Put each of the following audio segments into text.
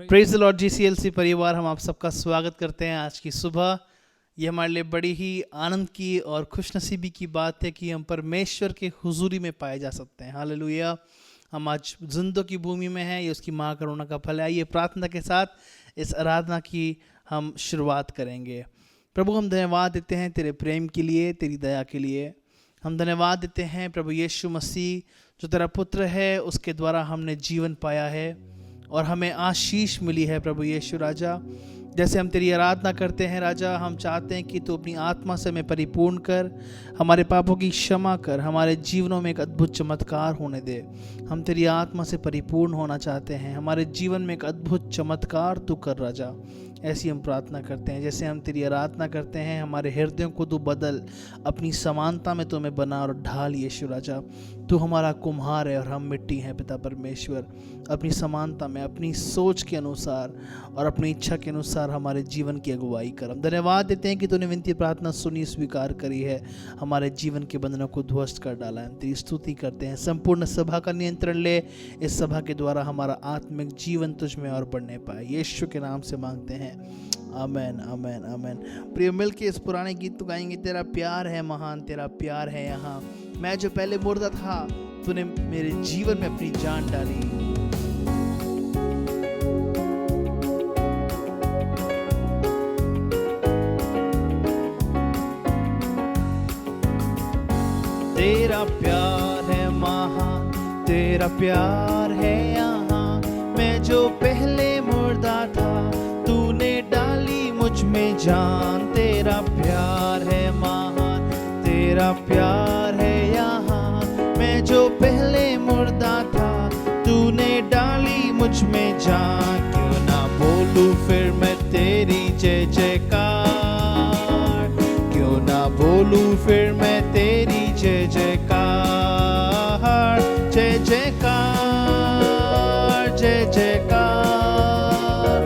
Praise the Lord जीसीएलसी परिवार, हम आप सबका स्वागत करते हैं। आज की सुबह ये हमारे लिए बड़ी ही आनंद की और खुशनसीबी की बात है कि हम परमेश्वर के हुजूरी में पाए जा सकते हैं। हालेलुया। हम आज जिंदों की भूमि में हैं, ये उसकी महाकरुणा का फल है। आइए प्रार्थना के साथ इस आराधना की हम शुरुआत करेंगे। प्रभु, हम धन्यवाद देते हैं तेरे प्रेम के लिए, तेरी दया के लिए। हम धन्यवाद देते हैं प्रभु यीशु मसीह जो तेरा पुत्र है, उसके द्वारा हमने जीवन पाया है और हमें आशीष मिली है। प्रभु यीशु राजा, जैसे हम तेरी आराधना करते हैं राजा, हम चाहते हैं कि तू अपनी आत्मा से हमें परिपूर्ण कर, हमारे पापों की क्षमा कर, हमारे जीवनों में एक अद्भुत चमत्कार होने दे। हम तेरी आत्मा से परिपूर्ण होना चाहते हैं, हमारे जीवन में एक अद्भुत चमत्कार तू कर राजा। ऐसी हम प्रार्थना करते हैं। जैसे हम तेरी आराधना करते हैं, हमारे हृदयों को तू बदल, अपनी समानता में तू हमें बना और ढाल यीशु राजा। तू हमारा कुम्हार है और हम मिट्टी हैं पिता परमेश्वर। अपनी समानता में, अपनी सोच के अनुसार और अपनी इच्छा के अनुसार हमारे जीवन की अगुवाई कर। हम धन्यवाद देते हैं कि तूने विनती प्रार्थना सुनी, स्वीकार करी है, हमारे जीवन के बंधनों को ध्वस्त कर डाला है। हम तेरी स्तुति करते हैं। संपूर्ण सभा का नियंत्रण ले, इस सभा के द्वारा हमारा आत्मिक जीवन तुझ में और बढ़ने पाए। यीशु के नाम से मांगते हैं, आमेन आमेन आमेन। प्रिय, मिल के इस पुराने गीत तो गाएंगे। तेरा प्यार है महान, तेरा प्यार है यहाँ। मैं जो पहले मुर्दा था, तूने मेरे जीवन में अपनी जान डाली। तेरा प्यार है महान, तेरा प्यार है यहाँ। मैं जो पहले मुर्दा था, तूने डाली मुझ में जान। तेरा प्यार है महान, तेरा प्यार है यहाँ। मैं जो पहले मुर्दा था, तूने डाली मुझ में जान। क्यों ना बोलूं फिर मैं तेरी जय जयकार, क्यों ना बोलूं फिर मैं तेरी जय जयकार। जय जयकार, जय जयकार।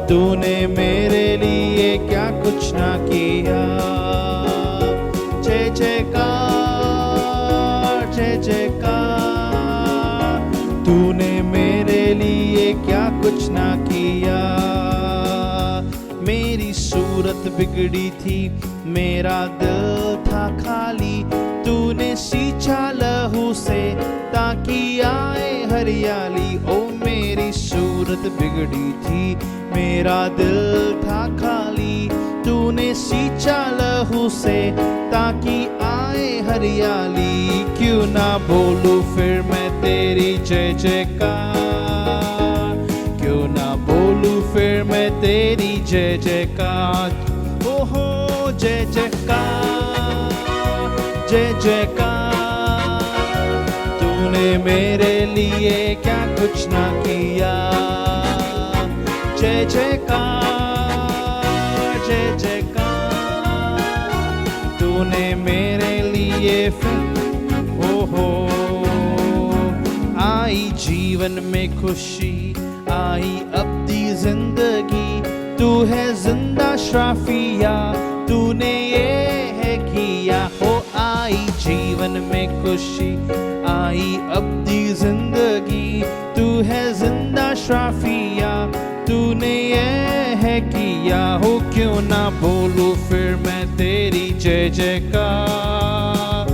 तूने मेरे लिए क्या कुछ ना किया। जय जयकार, जय जयकार। तूने मेरे लिए क्या कुछ ना किया। मेरी सूरत बिगड़ी थी, मेरा दिल था खाली। तूने सींचा लहू से ताकि आए हरियाली। ओ मेरी सूरत बिगड़ी थी, मेरा दिल था खाली। तूने सींचा लहू से ताकि आए हरियाली। क्यों ना बोलूं फिर मैं तेरी जय जयकार, क्यों ना बोलूं फिर मैं तेरी जय जयकार। ओहो जय जयकार, जय जयकार। तूने मेरे लिए क्या कुछ ना किया। जय जयकार, जय जयकार। तूने मेरे लिए फिर ओहो। आई जीवन में खुशी, आई अपनी जिंदगी। तू है जिंदा श्राफिया, तूने ये है किया। हो आई जीवन में खुशी, आई अपनी जिंदगी। तू है जिंदा श्राफिया, तूने ये है किया। हो क्यों ना बोलूं फिर मैं तेरी जय जयकार,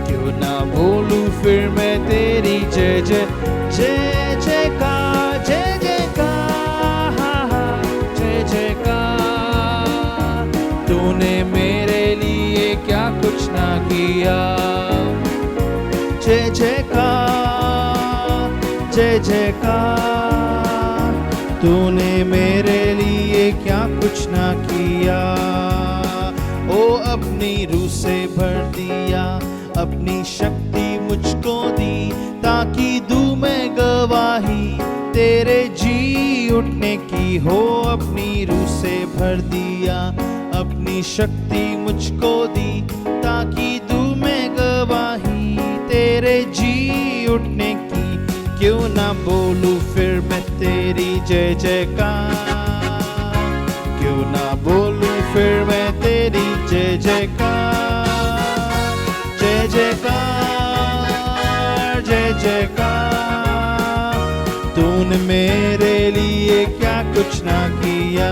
क्यों ना बोलूं फिर मैं तेरी जय जय जय जयकार। जय जयकार, जय जयकार। तूने मेरे लिए क्या कुछ ना किया। जय जयकार, जय जयकार। तूने मेरे लिए क्या कुछ ना किया। ओ अपनी रूह से भर दिया, अपनी शक्ति मुझको दी, ताकि दूं मैं गवाही तेरे जी उठने की। हो अपनी रूह से भर दिया, अपनी शक्ति मुझको दी, ताकि दूं मैं गवाही तेरे जी उठने की। क्यों ना बोलूं फिर मैं तेरी जय जयकार, क्यों ना बोलूं फिर मैं तेरी जय जयकार। जय जयकार, जय जयकार। तूने मेरे लिए क्या किया।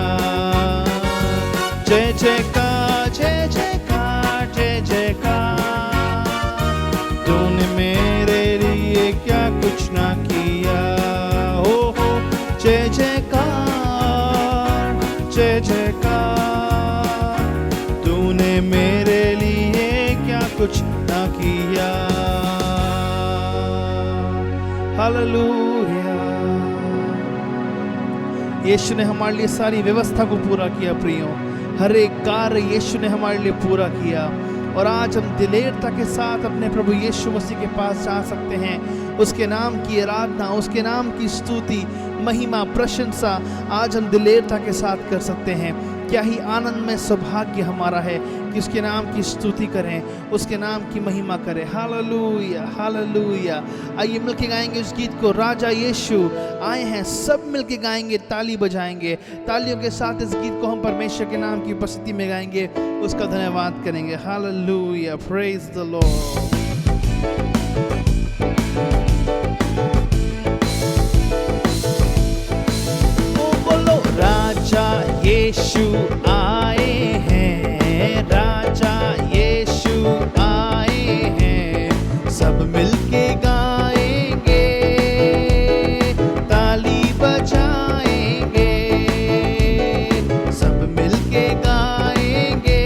जय जयकार जय जयकार जय जयकार, तूने मेरे लिए क्या कुछ ना किया। हो जय जयकार जय जयकार, तूने मेरे लिए क्या कुछ ना किया। हालेलुया। यीशु ने हमारे लिए सारी व्यवस्था को पूरा किया प्रियो, हर एक कार्य यीशु ने हमारे लिए पूरा किया। और आज हम दिलेरता के साथ अपने प्रभु यीशु मसीह के पास जा सकते हैं। उसके नाम की आराधना, उसके नाम की स्तुति, महिमा, प्रशंसा आज हम दिलेरता के साथ कर सकते हैं। क्या ही आनंद में सौभाग्य हमारा है कि उसके नाम की स्तुति करें, उसके नाम की महिमा करें। Hallelujah hallelujah. आइए मिलके गाएंगे इस गीत को, राजा यीशु आए हैं। सब मिलके गाएंगे, ताली बजाएंगे, तालियों के साथ इस गीत को हम परमेश्वर के नाम की उपस्थिति में गाएंगे, उसका धन्यवाद करेंगे। Hallelujah, praise the Lord. राजा यीशु आए हैं, राजा यीशु आए हैं। सब मिलके गाएंगे, ताली बजाएंगे, सब मिलके गाएंगे,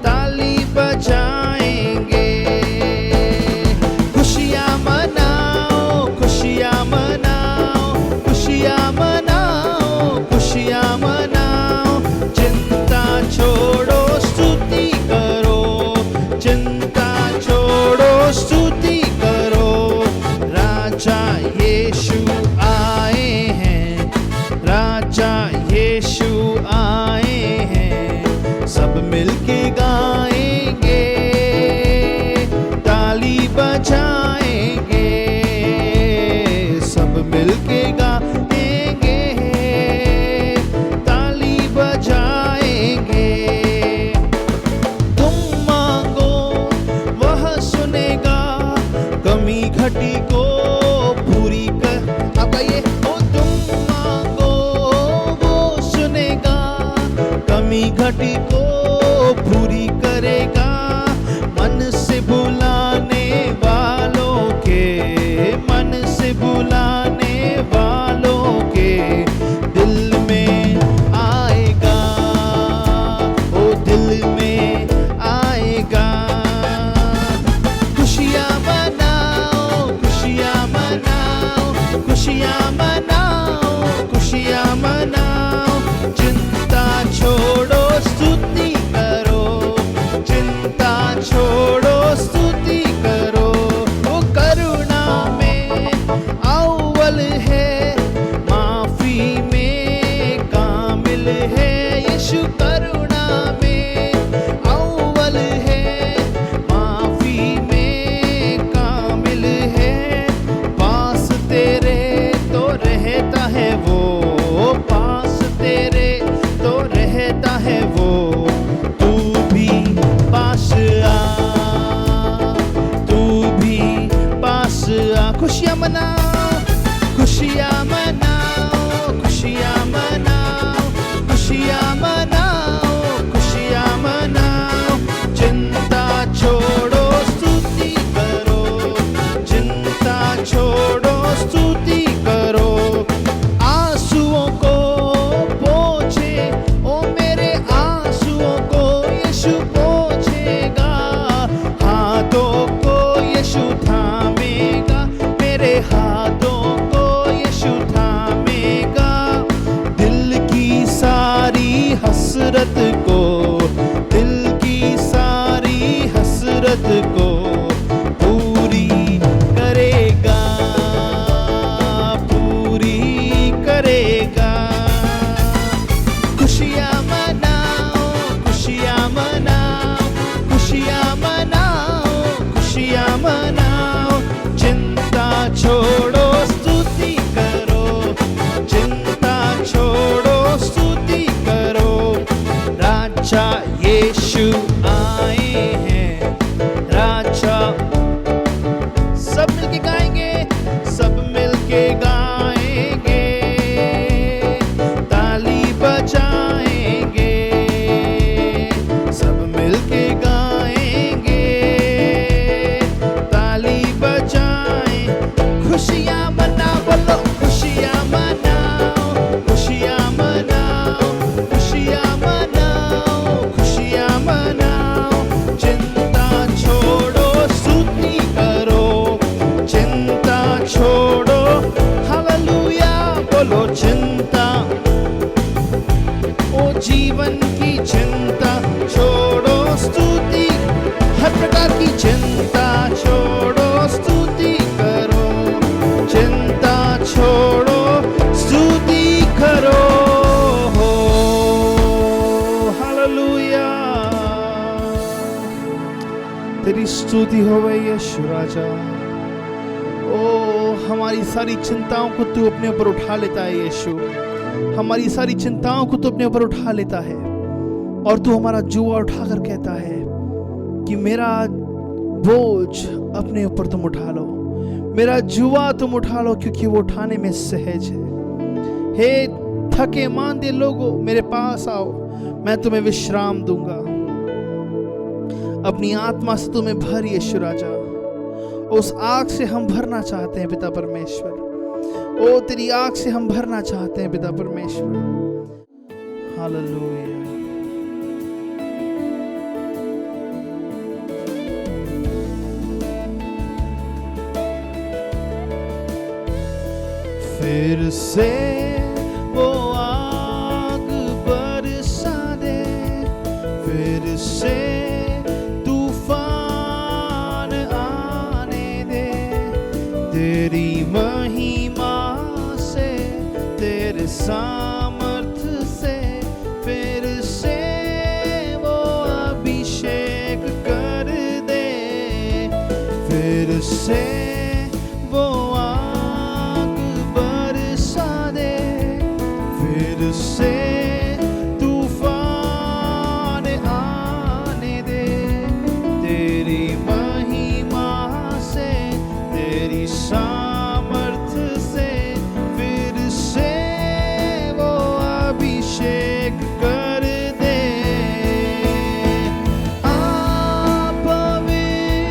ताली बजाएंगे। खुशियाँ मनाओ, खुशियाँ मनाओ, खुशियाँ मनाओ, खुशियाँ मनाओ। चिंता छोड़ो स्तुति करो, चिंता छोड़ो स्तुति करो। राजा यीशु आए हैं, राजा यीशु आए हैं। सब मिलके गाएंगे, ताली बजाएंगे, सब मिलके गाएंगे, ताली बजाएंगे। तुम मांगो वह सुनेगा, कमी घटी को पूरी कर। अब ये ओ तुम मांगो वो सुनेगा, कमी घटी को पूरी करेगा। मन से बुलाने वालों के, मन से बुलाने वालों के दिल में आएगा, ओ दिल में आएगा। खुशियाँ मनाओ, खुशियाँ मनाओ, खुशियाँ मनाओ, खुशियाँ मनाओ। चिंता छोड़ो स्तुति करो, चिंता छोड़ो स्तुति करो। वो करुणा में अव्वल है, माफी में कामिल है। यीशु करुणा में अव्वल है, माफी में कामिल है। पास तेरे तो रहता है वो, पास तेरे तो रहता है वो। तू भी पास आ, तू भी पास आ। खुशियाँ मनाओ, खुशियाँ मनाओ, खुशियाँ मनाओ, खुशियाँ मनाओ, खुशियाँ मनाओ। चिंता छोड़ो स्तुति करो, चिंता छोड़ो स्तुति करो। आंसुओं को पोंछे, ओ मेरे आंसुओं को यीशु पोंछेगा। हाथों को यीशु थामेगा, मेरे हाथों को यीशु थामेगा। दिल की सारी हसरत को, दिल की सारी हसरत को पूरी करेगा, पूरी करेगा। खुशियाँ मनाओ, खुशियाँ मनाओ, खुशियाँ मनाओ, खुशियाँ मनाओ। चिंता छोड़ो स्तुति करो, चिंता छोड़ो स्तुति करो। राजा यीशु आए हैं, राजा। सब मिलके गाएंगे, सब मिलके गाएंगे, स्तुति होवे यीशु राजा। ओ हमारी सारी चिंताओं को तू अपने ऊपर उठा लेता है यीशु, हमारी सारी चिंताओं को तू अपने ऊपर उठा लेता है और तू हमारा जुआ उठाकर कहता है कि मेरा बोझ अपने ऊपर तुम उठा लो, मेरा जुआ तुम उठा लो, क्योंकि वो उठाने में सहज है। हे थके मांदे लोगों मेरे पास आओ, मैं तुम्हें विश्राम दूंगा। अपनी आत्मा से तुम्हें भर यीशु राजा, उस आग से हम भरना चाहते हैं पिता परमेश्वर। ओ तेरी आग से हम भरना चाहते हैं पिता परमेश्वर। हालेलुया। फिर से वो आग बरसा दे, फिर से तूफान आने दे, तेरी महिमा से, तेरे सामर्थ्य से, फिर से वो अभिषेक कर दे, फिर से वो से तूफान आने दे, तेरी महिमा से, तेरी सामर्थ्य से, फिर से वो अभिषेक कर दे।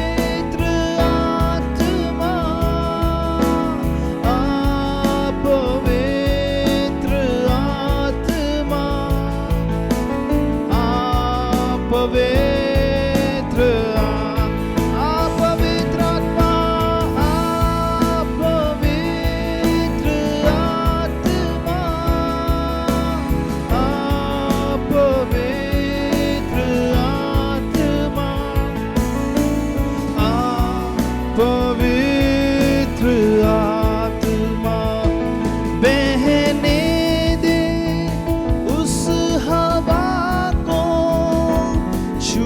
पवित्र आत्मा, छू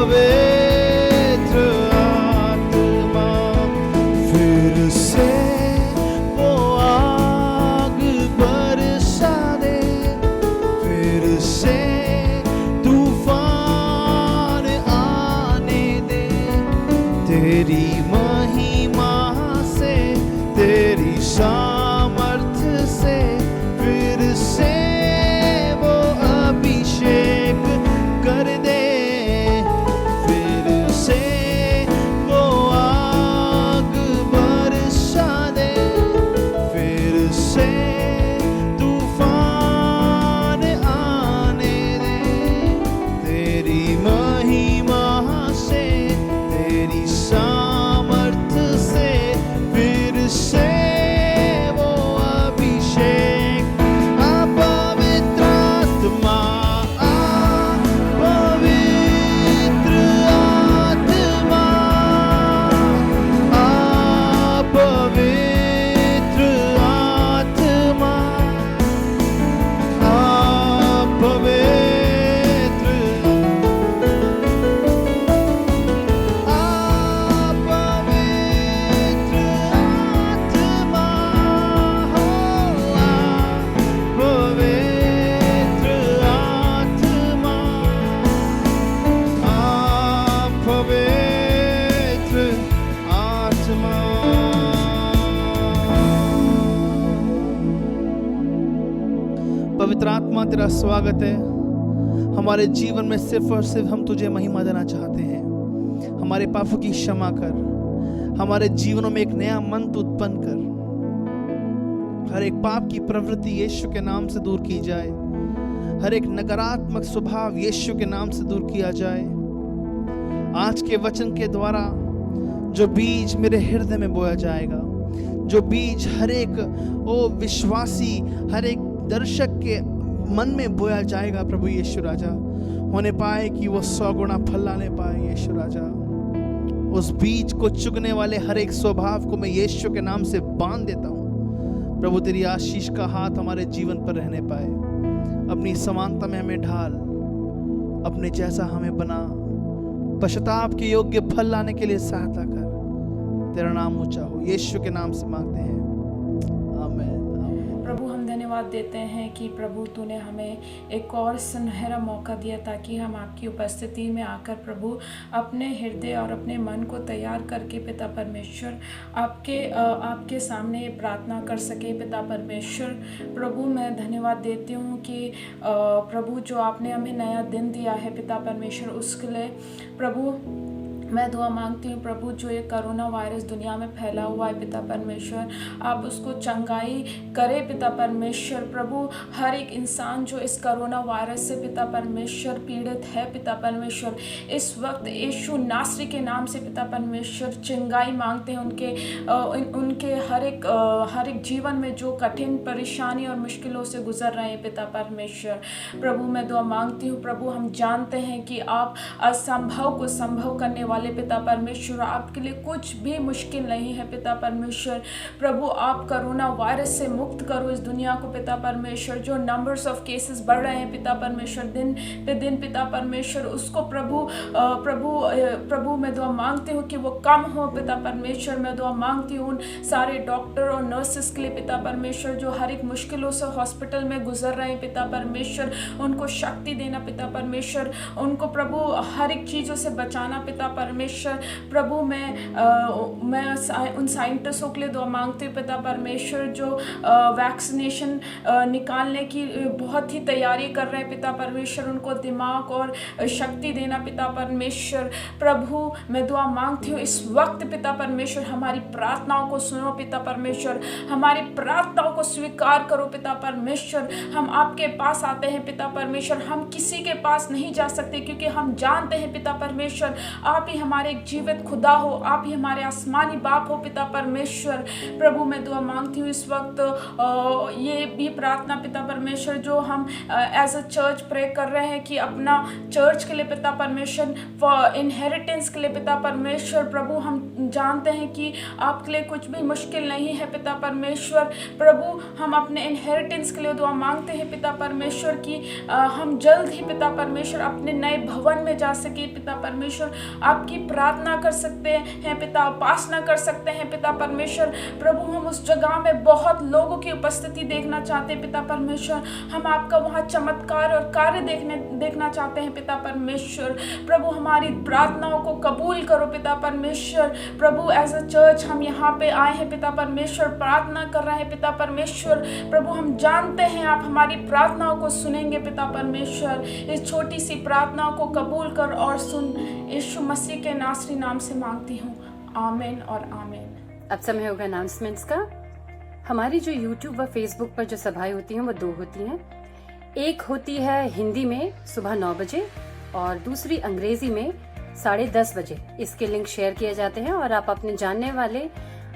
पवित्र आत्मा फिर से वो आग बरसा दे, फिर से तूफान आने दे, तेरी महिमा से, तेरी सामर्थ्य से फिर से वो अभिषेक कर दे, फिर से वो आग बरसा दे, फिर से तूफान आने दे, तेरी महिमा से, तेरी सामर्थ्य से फिर से वो अभिषेक। आ पवित्र आत्मा, आ पवित्र आत्मा, आ पवित्र आत्मा, आ पवित्र, आ पवित्र आत्मा, हो आ पवित्र आत्मा, आ पवित्र आत्मा। पवित्र आत्मा तेरा स्वागत है हमारे जीवन में। सिर्फ और सिर्फ हम तुझे महिमा देना चाहते हैं। हमारे पापों की क्षमा कर, हमारे जीवनों में एक नया मन तू उत्पन्न कर। हर एक पाप की प्रवृत्ति यीशु के नाम से दूर की जाए, हर एक नकारात्मक स्वभाव यीशु के नाम से दूर किया जाए। आज के वचन के द्वारा जो बीज मेरे हृदय में बोया जाएगा, जो बीज हर एक विश्वासी, हर एक दर्शक के मन में बोया जाएगा प्रभु यीशु राजा, होने पाए कि वो 100 गुना फल लाने पाए यीशु राजा। उस बीज को चुगने वाले हर एक स्वभाव को मैं यीशु के नाम से बांध देता हूँ। प्रभु तेरी आशीष का हाथ हमारे जीवन पर रहने पाए। अपनी समानता में हमें ढाल, अपने जैसा हमें बना, पश्चाताप के योग्य फल लाने के लिए सहायता कर। तेरा नाम ऊंचा हो, यीशु के नाम से मांगते हैं, आमीन। प्रभु हम धन्यवाद देते हैं कि प्रभु तूने हमें एक और सुनहरा मौका दिया ताकि हम आपकी उपस्थिति में आकर प्रभु अपने हृदय और अपने मन को तैयार करके पिता परमेश्वर आपके सामने प्रार्थना कर सके। पिता परमेश्वर प्रभु मैं धन्यवाद देती हूँ कि प्रभु जो आपने हमें नया दिन दिया है पिता परमेश्वर, उसके लिए प्रभु मैं दुआ मांगती हूँ प्रभु जो ये कोरोना वायरस दुनिया में फैला हुआ है पिता परमेश्वर, आप उसको चंगाई करे पिता परमेश्वर। प्रभु हर एक इंसान जो इस कोरोना वायरस से पिता परमेश्वर पीड़ित है पिता परमेश्वर, इस वक्त यीशु नासरी के नाम से पिता परमेश्वर चंगाई मांगते हैं उनके हर एक जीवन में जो कठिन परेशानी और मुश्किलों से गुजर रहे हैं पिता परमेश्वर। प्रभु मैं दुआ मांगती हूँ प्रभु, हम जानते हैं कि आप असंभव को संभव करने वाले पिता परमेश्वर, आपके लिए कुछ भी मुश्किल नहीं है पिता परमेश्वर। प्रभु आप कोरोना वायरस से मुक्त करो इस दुनिया को पिता परमेश्वर। जो नंबर्स ऑफ केसेस बढ़ रहे हैं पिता परमेश्वर दिन पे दिन पिता परमेश्वर, उसको प्रभु मैं दुआ मांगती हूँ कि वो कम हो पिता परमेश्वर। मैं दुआ मांगती हूँ उन सारे डॉक्टर और नर्सेस के लिए पिता परमेश्वर जो हर एक मुश्किलों से हॉस्पिटल में गुजर रहे हैं पिता परमेश्वर, उनको शक्ति देना पिता परमेश्वर, उनको प्रभु हर एक चीज़ों से बचाना पिता परमेश्वर। प्रभु मैं उन साइंटिस्टों के लिए दुआ मांगती हूँ पिता परमेश्वर जो वैक्सीनेशन निकालने की बहुत ही तैयारी कर रहे हैं पिता परमेश्वर, उनको दिमाग और शक्ति देना पिता परमेश्वर। प्रभु मैं दुआ मांगती हूँ इस वक्त पिता परमेश्वर हमारी प्रार्थनाओं को सुनो पिता परमेश्वर, हमारी प्रार्थनाओं को स्वीकार करो पिता परमेश्वर। हम आपके पास आते हैं पिता परमेश्वर, हम किसी के पास नहीं जा सकते क्योंकि हम जानते हैं पिता परमेश्वर आप ही हमारे एक जीवित खुदा हो, आप ही हमारे आसमानी बाप हो पिता परमेश्वर। प्रभु मैं दुआ मांगती हूँ इस वक्त ये भी प्रार्थना पिता परमेश्वर जो हम एज अ चर्च प्रे कर रहे हैं कि अपना चर्च के लिए पिता परमेश्वर, फॉर इनहेरिटेंस के लिए पिता परमेश्वर। प्रभु हम जानते हैं कि आपके लिए कुछ भी मुश्किल नहीं है पिता परमेश्वर। प्रभु हम अपने इनहेरिटेंस के लिए दुआ मांगते हैं पिता परमेश्वर कि हम जल्द ही पिता परमेश्वर अपने नए भवन में जा सके पिता परमेश्वर, आपकी प्रार्थना कर सकते हैं पिता, उपासना कर सकते हैं पिता परमेश्वर। प्रभु हम उस जगह में बहुत लोगों की उपस्थिति देखना चाहते हैं पिता परमेश्वर, हम आपका वहाँ चमत्कार और कार्य देखना चाहते हैं पिता परमेश्वर। प्रभु हमारी प्रार्थनाओं को कबूल करो पिता परमेश्वर। प्रभु एज अ चर्च हम यहाँ पे आए हैं पिता परमेश्वर, प्रार्थना कर रहे हैं पिता परमेश्वर। प्रभु हम जानते हैं आप हमारी प्रार्थनाओं को सुनेंगे पिता परमेश्वर। इस छोटी सी प्रार्थनाओं को कबूल कर और सुन, यीशु मसीह के नासरी नाम से मांगती हूँ, आमीन और आमीन। अब समय होगा अनाउंसमेंट्स का। हमारी जो YouTube व Facebook पर जो सभाएं होती हैं वो 2 होती हैं। एक होती है हिंदी में सुबह 9 बजे और दूसरी अंग्रेजी में 10:30 बजे। इसके लिंक शेयर किए जाते हैं और आप अपने जानने वाले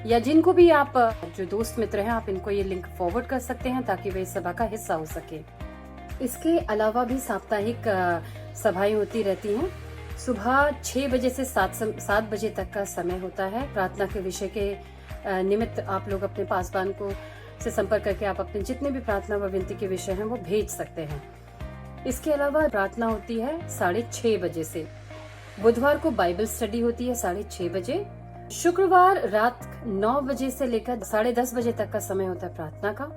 या जिनको भी आप जो दोस्त मित्र हैं आप इनको ये लिंक फॉरवर्ड कर सकते हैं ताकि वे इस सभा का हिस्सा हो सके। इसके अलावा भी साप्ताहिक सभाएं होती रहती हैं। सुबह 6 बजे से 7 बजे तक का समय होता है। प्रार्थना के विषय के निमित्त आप लोग अपने पासवान को से संपर्क करके आप अपने जितने भी प्रार्थना व विनती के विषय हैं वो भेज सकते हैं। इसके अलावा प्रार्थना होती है 6:30 बजे से। बुधवार को बाइबल स्टडी होती है 6:30 बजे। शुक्रवार रात 9 बजे से लेकर 10:30 बजे तक का समय होता है प्रार्थना का।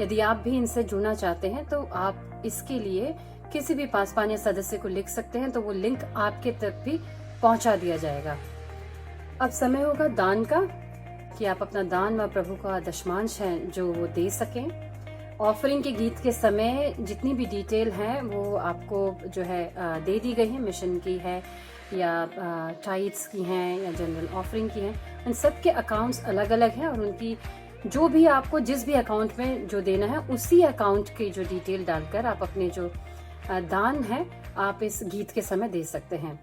यदि आप भी इनसे जुड़ना चाहते हैं तो आप इसके लिए किसी भी पासवान या सदस्य को लिख सकते हैं, तो वो लिंक आपके तक भी पहुंचा दिया जाएगा। अब समय होगा दान का, कि आप अपना दान व प्रभु का दशमांश है जो वो दे सकें। ऑफरिंग के गीत के समय जितनी भी डिटेल है वो आपको जो है दे दी गई है। मिशन की है या टाइट्स की हैं या जनरल ऑफरिंग की हैं, उन सब के अकाउंट्स अलग अलग हैं और उनकी जो भी आपको जिस भी अकाउंट में जो देना है उसी अकाउंट की जो डिटेल डालकर आप अपने जो दान है आप इस गीत के समय दे सकते हैं।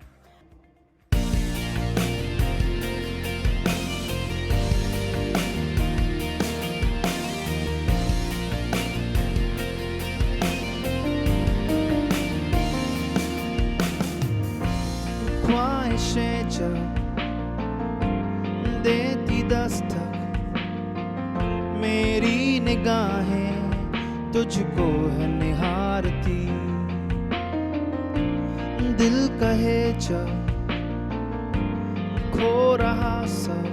ख्वाहिशें जब देती दस्तक, मेरी निगाहें तुझको है निहारती। दिल कहे जब खो रहा सब,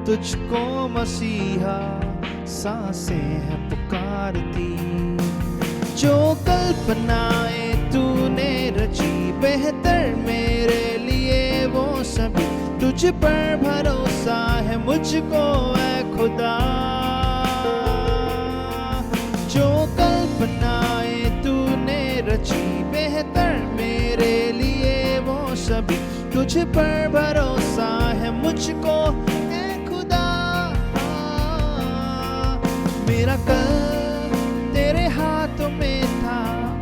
तुझको मसीहा सांसें है पुकारती। जो कल्पनाएं तूने रची बेहतर मेरे लिए वो सभी तुझ पर भरोसा है मुझको ऐ खुदा। जो कल्पनाएं तूने रची बेहतर मेरे लिए वो सभी तुझ पर भरोसा है मुझको ऐ खुदा। मेरा कल तेरे हाथों में था,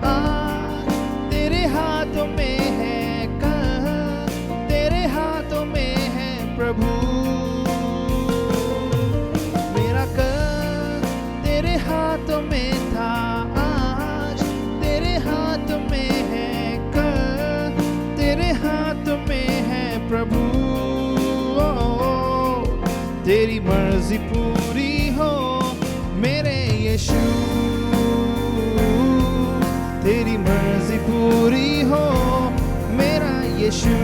आज तेरे हाथों में है, कल तेरे हाथों में है प्रभु। मेरा कल तेरे हाथों में था, आज तेरे हाथों में है, कल तेरे हाथों में है प्रभु। तेरी मर्जी पूरी हो मेरे यीशु, तेरी मर्जी पूरी हो मेरा यीशु।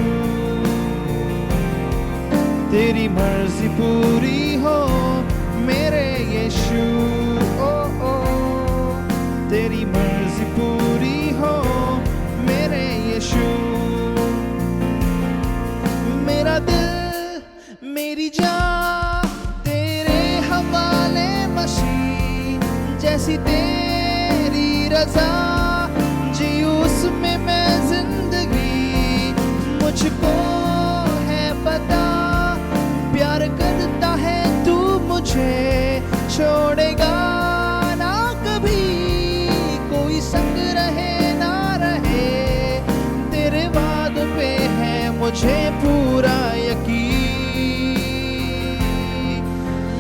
तेरी मर्जी पूरी हो मेरे यीशु। ओ ओ तेरी मर्जी पूरी हो मेरे यीशु। मेरा दिल मेरी जान तेरे हवाले मसीह, जैसी तेरी रजा जी उसमें मैं जिंदगी। मुझको है पता प्यार करता है तू मुझे, छोड़ेगा मुझे पूरा यकीन,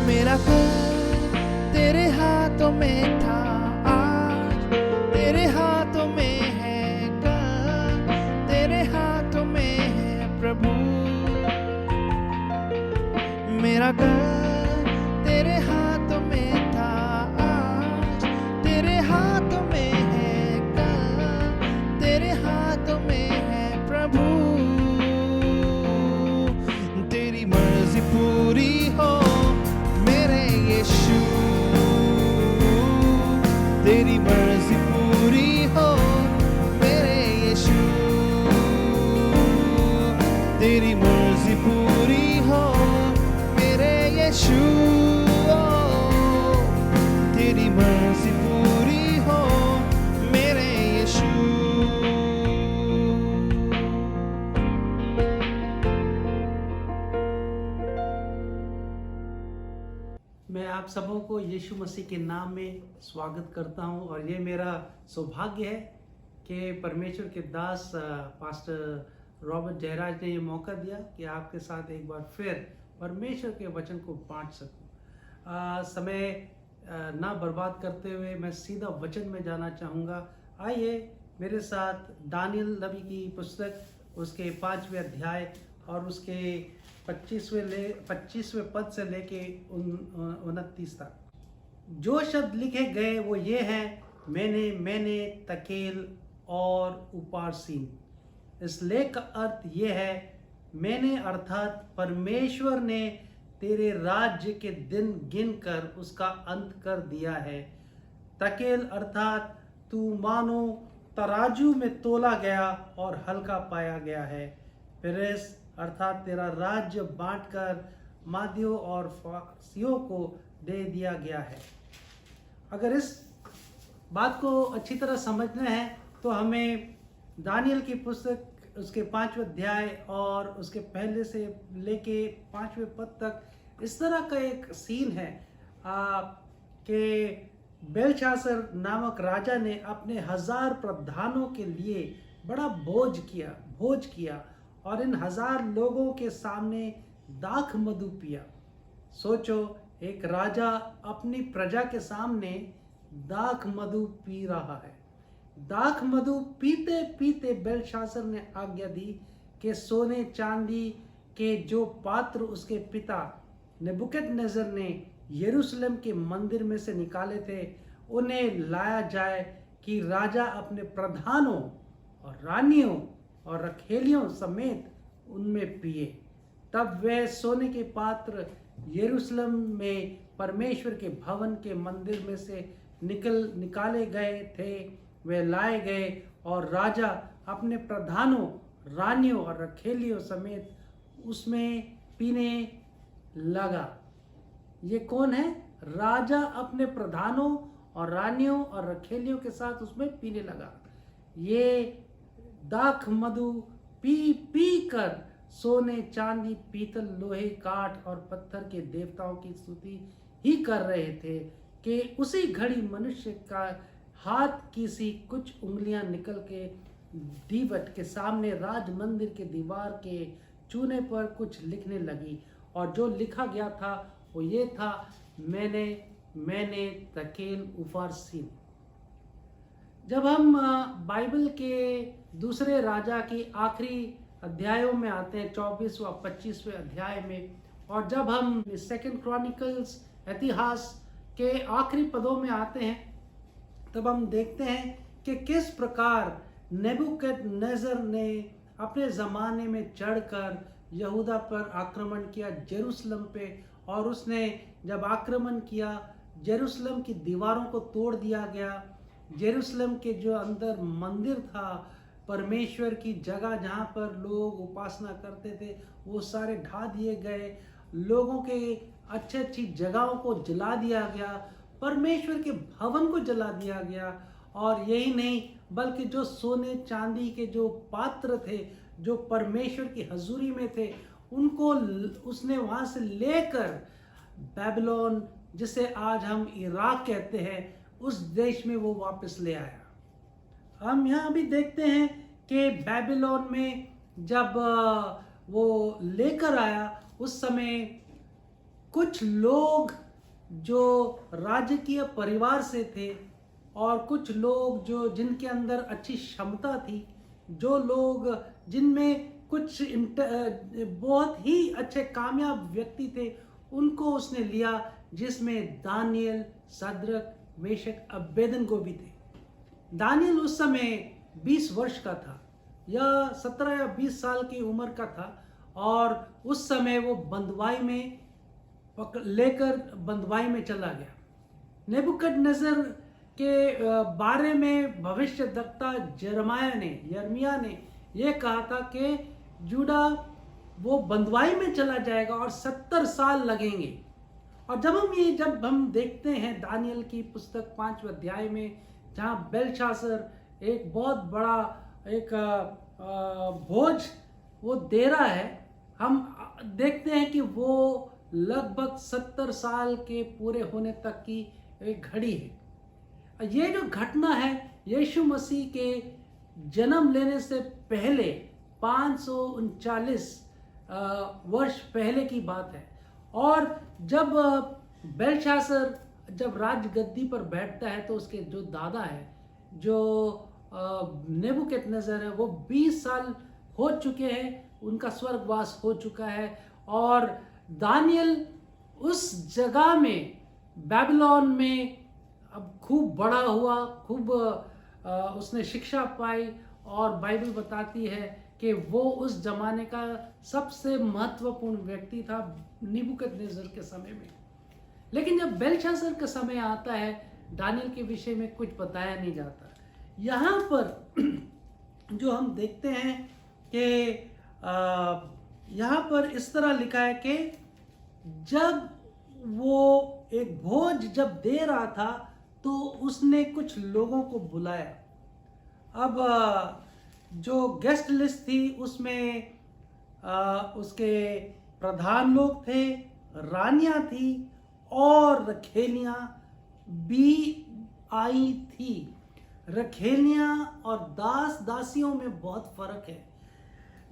मेरा कल तेरे हाथों में था, आज तेरे हाथों में है, कल तेरे हाथों में है प्रभु। मेरा कल तेरे हाथों में था, आज तेरे हाथों में है, कल तेरे हाथों में है प्रभु। तेरी मर्जी पूरी हो मेरे यीशु, तेरी मर्जी पूरी हो मेरे यीशु, तेरी मर्जी पूरी हो मेरे यीशु, तेरी मर्जी पूरी हो मेरे यीशु। मैं आप सबों को यीशु मसीह के नाम में स्वागत करता हूं और ये मेरा सौभाग्य है कि परमेश्वर के दास पास्टर रॉबर्ट जयराज ने ये मौका दिया कि आपके साथ एक बार फिर परमेश्वर के वचन को बांट सकूं। समय ना बर्बाद करते हुए मैं सीधा वचन में जाना चाहूँगा। आइए मेरे साथ दानियल नबी की पुस्तक उसके 5वें अध्याय और उसके 25वें पद से लेके 29 तक जो शब्द लिखे गए वो ये हैं, मैंने तकेल और उपारसीन। इस लेख का अर्थ ये है, मैंने अर्थात परमेश्वर ने तेरे राज्य के दिन गिनकर उसका अंत कर दिया है। तकेल अर्थात तू मानो तराजू में तोला गया और हल्का पाया गया है। पेरेस अर्थात तेरा राज्य बांटकर मादियों और फारसियों को दे दिया गया है। अगर इस बात को अच्छी तरह समझना है तो हमें दानियल की पुस्तक उसके 5वें अध्याय और उसके पहले से लेके 5वें पद तक इस तरह का एक सीन है कि बेलशास्सर नामक राजा ने अपने 1000 प्रधानों के लिए बड़ा भोज किया और इन 1000 लोगों के सामने दाख मधु पिया। सोचो, एक राजा अपनी प्रजा के सामने दाख मधु पी रहा है। दाख मधु पीते पीते बेलशास्सर ने आज्ञा दी कि सोने चांदी के जो पात्र उसके पिता नेबुकदनेस्सर ने यरूशलेम के मंदिर में से निकाले थे उन्हें लाया जाए कि राजा अपने प्रधानों और रानियों और रखेलियों समेत उनमें पिए। तब वे सोने के पात्र यरूशलेम में परमेश्वर के भवन के मंदिर में से निकाले गए थे, वे लाए गए और राजा अपने प्रधानों, रानियों और रखेलियों समेत उसमें पीने लगा। ये कौन है? राजा अपने प्रधानों और रानियों और रखेलियों के साथ उसमें पीने लगा। ये दाख मधु पी पी कर सोने, चांदी, पीतल, लोहे, काठ और पत्थर के देवताओं की स्तुति ही कर रहे थे कि उसी घड़ी मनुष्य का हाथ की सी कुछ उंगलियां निकल के दीवट के सामने राज मंदिर के दीवार के चूने पर कुछ लिखने लगी और जो लिखा गया था वो ये था, मैंने तकेल उपारसीन। जब हम बाइबल के दूसरे राजा की आखिरी अध्यायों में आते हैं, 24वां 25वें अध्याय में, और जब हम सेकंड क्रॉनिकल्स इतिहास के आखिरी पदों में आते हैं तब हम देखते हैं कि किस प्रकार नेबुकदनेस्सर ने अपने ज़माने में चढ़कर यहूदा पर आक्रमण किया, जेरूशलेम पे, और उसने जब आक्रमण किया जेरूशलेम की दीवारों को तोड़ दिया गया। जेरूशलेम के जो अंदर मंदिर था, परमेश्वर की जगह जहाँ पर लोग उपासना करते थे, वो सारे ढा दिए गए। लोगों के अच्छी जगहों को जला दिया गया, परमेश्वर के भवन को जला दिया गया। और यही नहीं बल्कि जो सोने चांदी के जो पात्र थे जो परमेश्वर की हजूरी में थे, उनको उसने वहाँ से लेकर बेबीलोन, जिसे आज हम इराक कहते हैं, उस देश में वो वापस ले आया। हम यहाँ भी देखते हैं कि बेबीलोन में जब वो लेकर आया, उस समय कुछ लोग जो राजकीय परिवार से थे और कुछ लोग जो जिनके अंदर अच्छी क्षमता थी, जो लोग जिनमें कुछ बहुत ही अच्छे कामयाब व्यक्ति थे, उनको उसने लिया, जिसमें दानियल, सद्रक, मेशक, अबेदनगो भी थे। दानियल उस समय 20 वर्ष का था, या 17 या 20 साल की उम्र का था, और उस समय वो बंदवाई में लेकर बंदवाई में चला गया। नेबुकदनेस्सर के बारे में भविष्यद्वक्ता यर्मिया ने यह कहा था कि जूडा वो बंदवाई में चला जाएगा और 70 साल लगेंगे। और जब हम देखते हैं दानियल की पुस्तक 5वें अध्याय में, जहाँ बेलशास्सर एक बहुत बड़ा एक भोज वो दे रहा है, हम देखते हैं कि वो लगभग 70 साल के पूरे होने तक की एक घड़ी है। ये जो घटना है यीशु मसीह के जन्म लेने से पहले 539 वर्ष पहले की बात है। और जब बेलशास्सर जब राजगद्दी पर बैठता है, तो उसके जो दादा है, जो नेबुकदनेस्सर है, वो 20 साल हो चुके हैं, उनका स्वर्गवास हो चुका है। और दानियल उस जगह में बेबीलोन में अब खूब बड़ा हुआ, खूब उसने शिक्षा पाई, और बाइबल बताती है कि वो उस जमाने का सबसे महत्वपूर्ण व्यक्ति था नेबुकदनेस्सर के समय में। लेकिन जब बेलशास्सर का समय आता है, दानियल के विषय में कुछ बताया नहीं जाता। यहाँ पर जो हम देखते हैं कि यहाँ पर इस तरह लिखा है कि जब वो एक भोज जब दे रहा था, तो उसने कुछ लोगों को बुलाया। अब जो गेस्ट लिस्ट थी उसमें उसके प्रधान लोग थे, रानियां थी, और रखेलियां भी आई थी। रखेलियां और दास दासियों में बहुत फर्क है।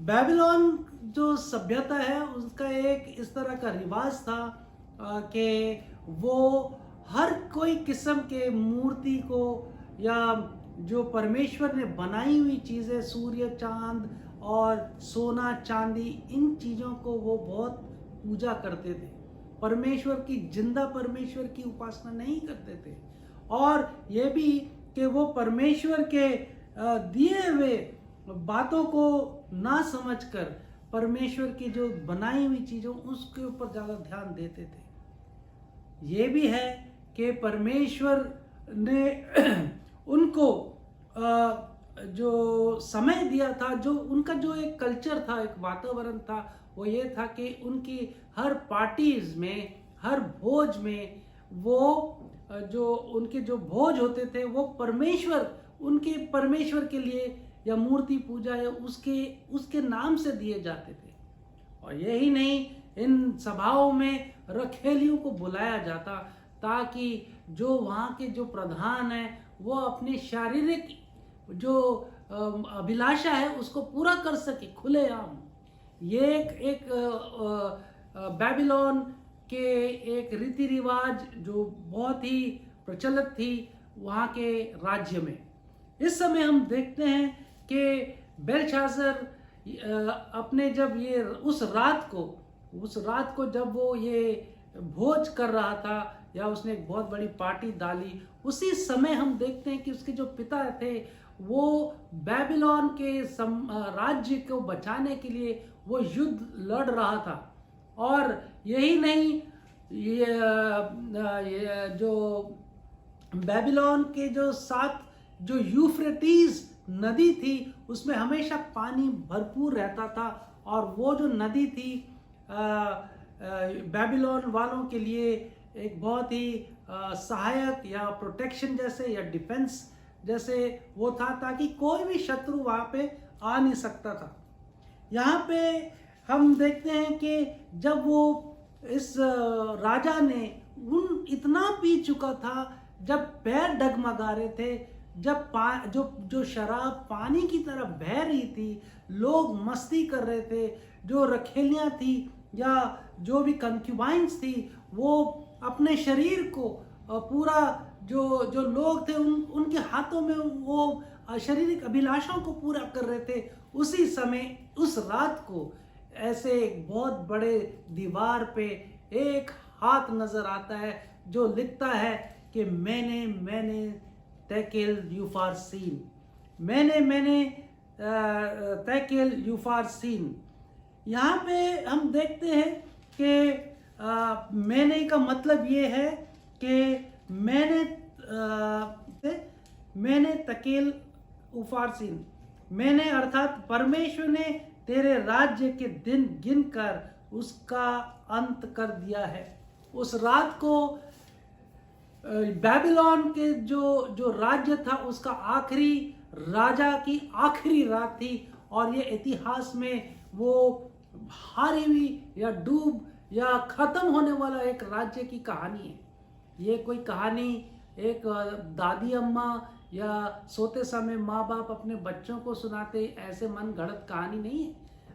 बेबीलोन जो सभ्यता है उसका एक इस तरह का रिवाज था कि वो हर कोई किस्म के मूर्ति को, या जो परमेश्वर ने बनाई हुई चीज़ें, सूर्य, चांद और सोना, चांदी, इन चीज़ों को वो बहुत पूजा करते थे। परमेश्वर की, जिंदा परमेश्वर की उपासना नहीं करते थे। और ये भी कि वो परमेश्वर के दिए हुए बातों को ना समझकर परमेश्वर की जो बनाई हुई चीज़ों उसके ऊपर ज़्यादा ध्यान देते थे। ये भी है कि परमेश्वर ने उनको जो समय दिया था, जो उनका जो एक कल्चर था, एक वातावरण था, वो ये था कि उनकी हर पार्टीज में, हर भोज में, वो जो उनके जो भोज होते थे वो उनके परमेश्वर के लिए, या मूर्ति पूजा, या उसके नाम से दिए जाते थे। और यही नहीं, इन सभाओं में रखेलियों को बुलाया जाता, ताकि जो वहाँ के जो प्रधान हैं वो अपनी शारीरिक जो अभिलाषा है उसको पूरा कर सके खुलेआम। ये एक बेबीलोन के एक रीति रिवाज जो बहुत ही प्रचलित थी वहाँ के राज्य में। इस समय हम देखते हैं कि बेलशास्सर अपने जब ये उस रात को जब वो ये भोज कर रहा था, या उसने एक बहुत बड़ी पार्टी डाली, उसी समय हम देखते हैं कि उसके जो पिता थे वो बेबीलोन के राज्य को बचाने के लिए वो युद्ध लड़ रहा था। और यही नहीं, ये जो बेबीलोन के जो साथ जो यूफ्रेटीज नदी थी उसमें हमेशा पानी भरपूर रहता था, और वो जो नदी थी बेबीलोन वालों के लिए एक बहुत ही सहायक या प्रोटेक्शन जैसे या डिफेंस जैसे वो था, ताकि कोई भी शत्रु वहाँ पे आ नहीं सकता था। यहाँ पे हम देखते हैं कि जब वो इस राजा ने इतना पी चुका था, जब पैर डगमगा रहे थे, जो शराब पानी की तरह बह रही थी, लोग मस्ती कर रहे थे, जो रखेलियां थी या जो भी कंक्यूबाइंस थी, वो अपने शरीर को पूरा जो जो लोग थे उनके हाथों में वो शारीरिक अभिलाषाओं को पूरा कर रहे थे। उसी समय उस रात को ऐसे एक बहुत बड़े दीवार पे एक हाथ नजर आता है जो लिखता है कि मैंने तेकेल यूफारसीन, मैंने तेकेल यूफारसीन। यहाँ पे हम देखते हैं कि मैंने का मतलब ये है कि मैंने तकेल उफारसीन, मैंने अर्थात परमेश्वर ने तेरे राज्य के दिन गिनकर उसका अंत कर दिया है। उस रात को बेबीलोन के जो राज्य था उसका आखिरी राजा की आखिरी रात थी, और ये इतिहास में वो हारी हुई या डूब या खत्म होने वाला एक राज्य की कहानी है। ये कोई कहानी एक दादी अम्मा या सोते समय माँ बाप अपने बच्चों को सुनाते ऐसे मन गढ़ंत कहानी नहीं है।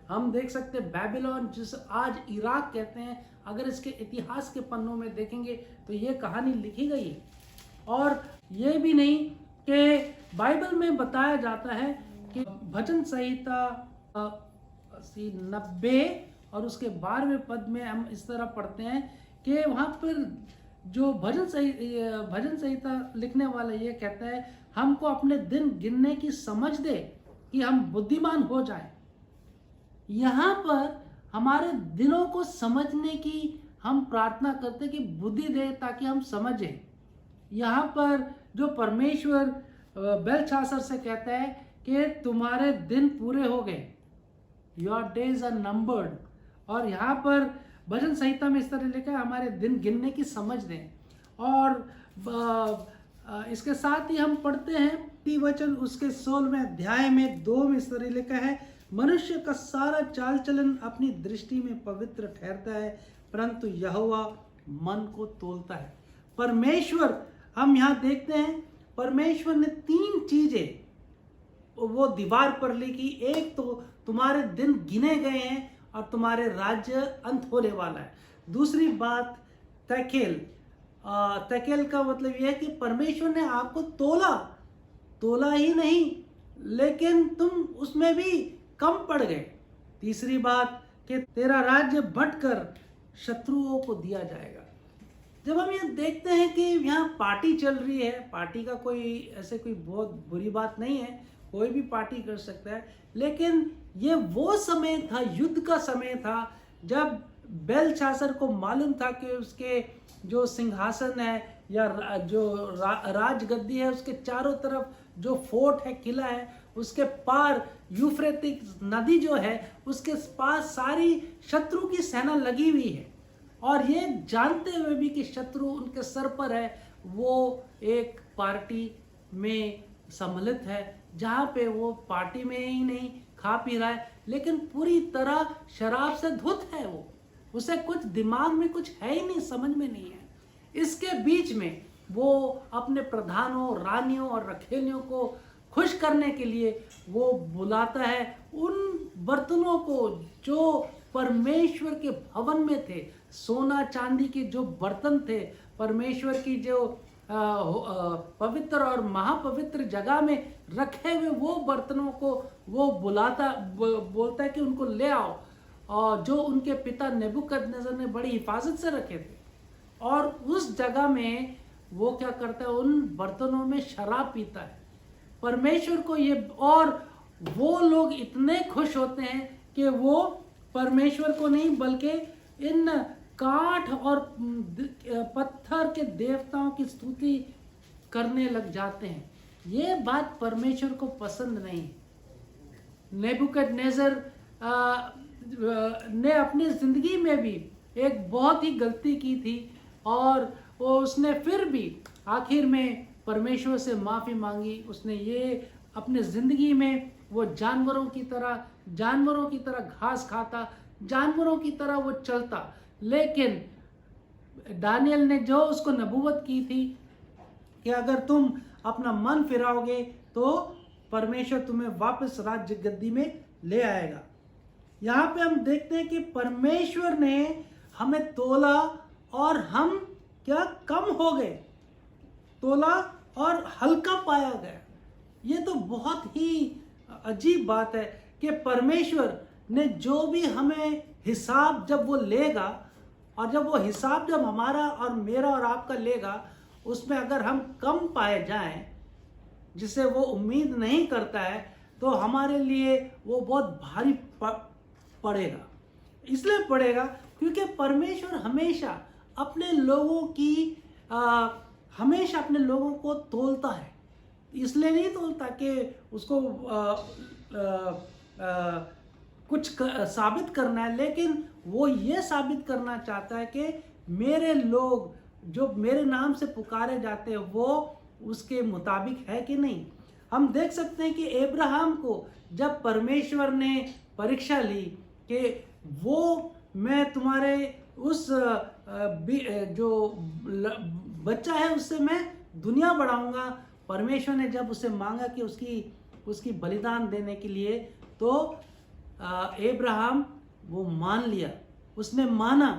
हम देख सकते बेबीलोन, जिस आज इराक कहते हैं, अगर इसके इतिहास के पन्नों में देखेंगे तो ये कहानी लिखी गई है। और ये भी नहीं कि बाइबल में बताया जाता है कि भजन संहिता 90 और उसके 12वें पद में हम इस तरह पढ़ते हैं कि वहाँ पर जो भजन संहिता लिखने वाला ये कहता है, हमको अपने दिन गिनने की समझ दे कि हम बुद्धिमान हो जाएं। यहाँ पर हमारे दिनों को समझने की हम प्रार्थना करते कि बुद्धि दे ताकि हम समझें। यहाँ पर जो परमेश्वर बेलशास्सर से कहता है कि तुम्हारे दिन पूरे हो गए, योर डेज आर नंबर्ड। और यहाँ पर भजन संहिता में इस तरह लिखा है, हमारे दिन गिनने की समझ दें। और इसके साथ ही हम पढ़ते हैं वचन उसके 16वें अध्याय में 2 में इस तरह लिखा है, मनुष्य का सारा चाल चलन अपनी दृष्टि में पवित्र ठहरता है, परंतु यहोवा मन को तोलता है। परमेश्वर, हम यहाँ देखते हैं परमेश्वर ने 3 चीजें वो दीवार पर लिखी। एक तो तुम्हारे दिन गिने गए हैं और तुम्हारे राज्य अंत होने वाला है। दूसरी बात तकेल का मतलब यह है कि परमेश्वर ने आपको तोला ही नहीं, लेकिन तुम उसमें भी कम पड़ गए। तीसरी बात कि तेरा राज्य बढ़कर शत्रुओं को दिया जाएगा। जब हम ये देखते हैं कि यहाँ पार्टी चल रही है, पार्टी का कोई बहुत बुरी बात नहीं है, कोई भी पार्टी कर सकता है, लेकिन ये वो समय था, युद्ध का समय था, जब बेलशास्सर को मालूम था कि उसके जो सिंहासन है या जो राजगद्दी है, उसके चारों तरफ जो फोर्ट है, किला है, उसके पार यूफ्रेटिस नदी जो है उसके पास सारी शत्रु की सेना लगी हुई है। और ये जानते हुए भी कि शत्रु उनके सर पर है, वो एक पार्टी में सम्मिलित है, जहाँ पे वो पार्टी में ही नहीं खा पी रहा है, लेकिन पूरी तरह शराब से धुत है। वो उसे कुछ दिमाग में कुछ है ही नहीं, समझ में नहीं है। इसके बीच में वो अपने प्रधानों, रानियों और रखेलियों को खुश करने के लिए वो बुलाता है उन बर्तनों को जो परमेश्वर के भवन में थे, सोना चांदी के जो बर्तन थे, परमेश्वर की जो पवित्र और महापवित्र जगह में रखे हुए वो बर्तनों को वो बोलता है कि उनको ले आओ, और जो उनके पिता नेबुकदनेस्सर ने बड़ी हिफाजत से रखे थे। और उस जगह में वो क्या करता है, उन बर्तनों में शराब पीता है। परमेश्वर को ये, और वो लोग इतने खुश होते हैं कि वो परमेश्वर को नहीं बल्कि इन काठ और पत्थर के देवताओं की स्तुति करने लग जाते हैं। ये बात परमेश्वर को पसंद नहीं। नेबुकदनेस्सर ने अपनी जिंदगी में भी एक बहुत ही गलती की थी, और वो उसने फिर भी आखिर में परमेश्वर से माफ़ी मांगी। उसने ये अपने ज़िंदगी में वो जानवरों की तरह घास खाता, जानवरों की तरह वो चलता। लेकिन दानियल ने जो उसको नबूवत की थी कि अगर तुम अपना मन फिराओगे तो परमेश्वर तुम्हें वापस राज्य गद्दी में ले आएगा। यहाँ पे हम देखते हैं कि परमेश्वर ने हमें तोला और हम क्या कम हो गए, तोला और हल्का पाया गया। ये तो बहुत ही अजीब बात है कि परमेश्वर ने जो भी हमें हिसाब जब वो लेगा, और जब वो हिसाब जब हमारा और मेरा और आपका लेगा, उसमें अगर हम कम पाए जाएं जिसे वो उम्मीद नहीं करता है, तो हमारे लिए वो बहुत भारी पड़ेगा। इसलिए पड़ेगा क्योंकि परमेश्वर हमेशा अपने लोगों की हमेशा अपने लोगों को तोलता है। इसलिए नहीं तोलता कि उसको कुछ साबित करना है, लेकिन वो ये साबित करना चाहता है कि मेरे लोग जो मेरे नाम से पुकारे जाते हैं वो उसके मुताबिक है कि नहीं। हम देख सकते हैं कि अब्राहम को जब परमेश्वर ने परीक्षा ली कि वो मैं तुम्हारे उस जो बच्चा है उससे मैं दुनिया बढ़ाऊंगा, परमेश्वर ने जब उसे मांगा कि उसकी बलिदान देने के लिए, तो अब्राहम वो मान लिया, उसने माना।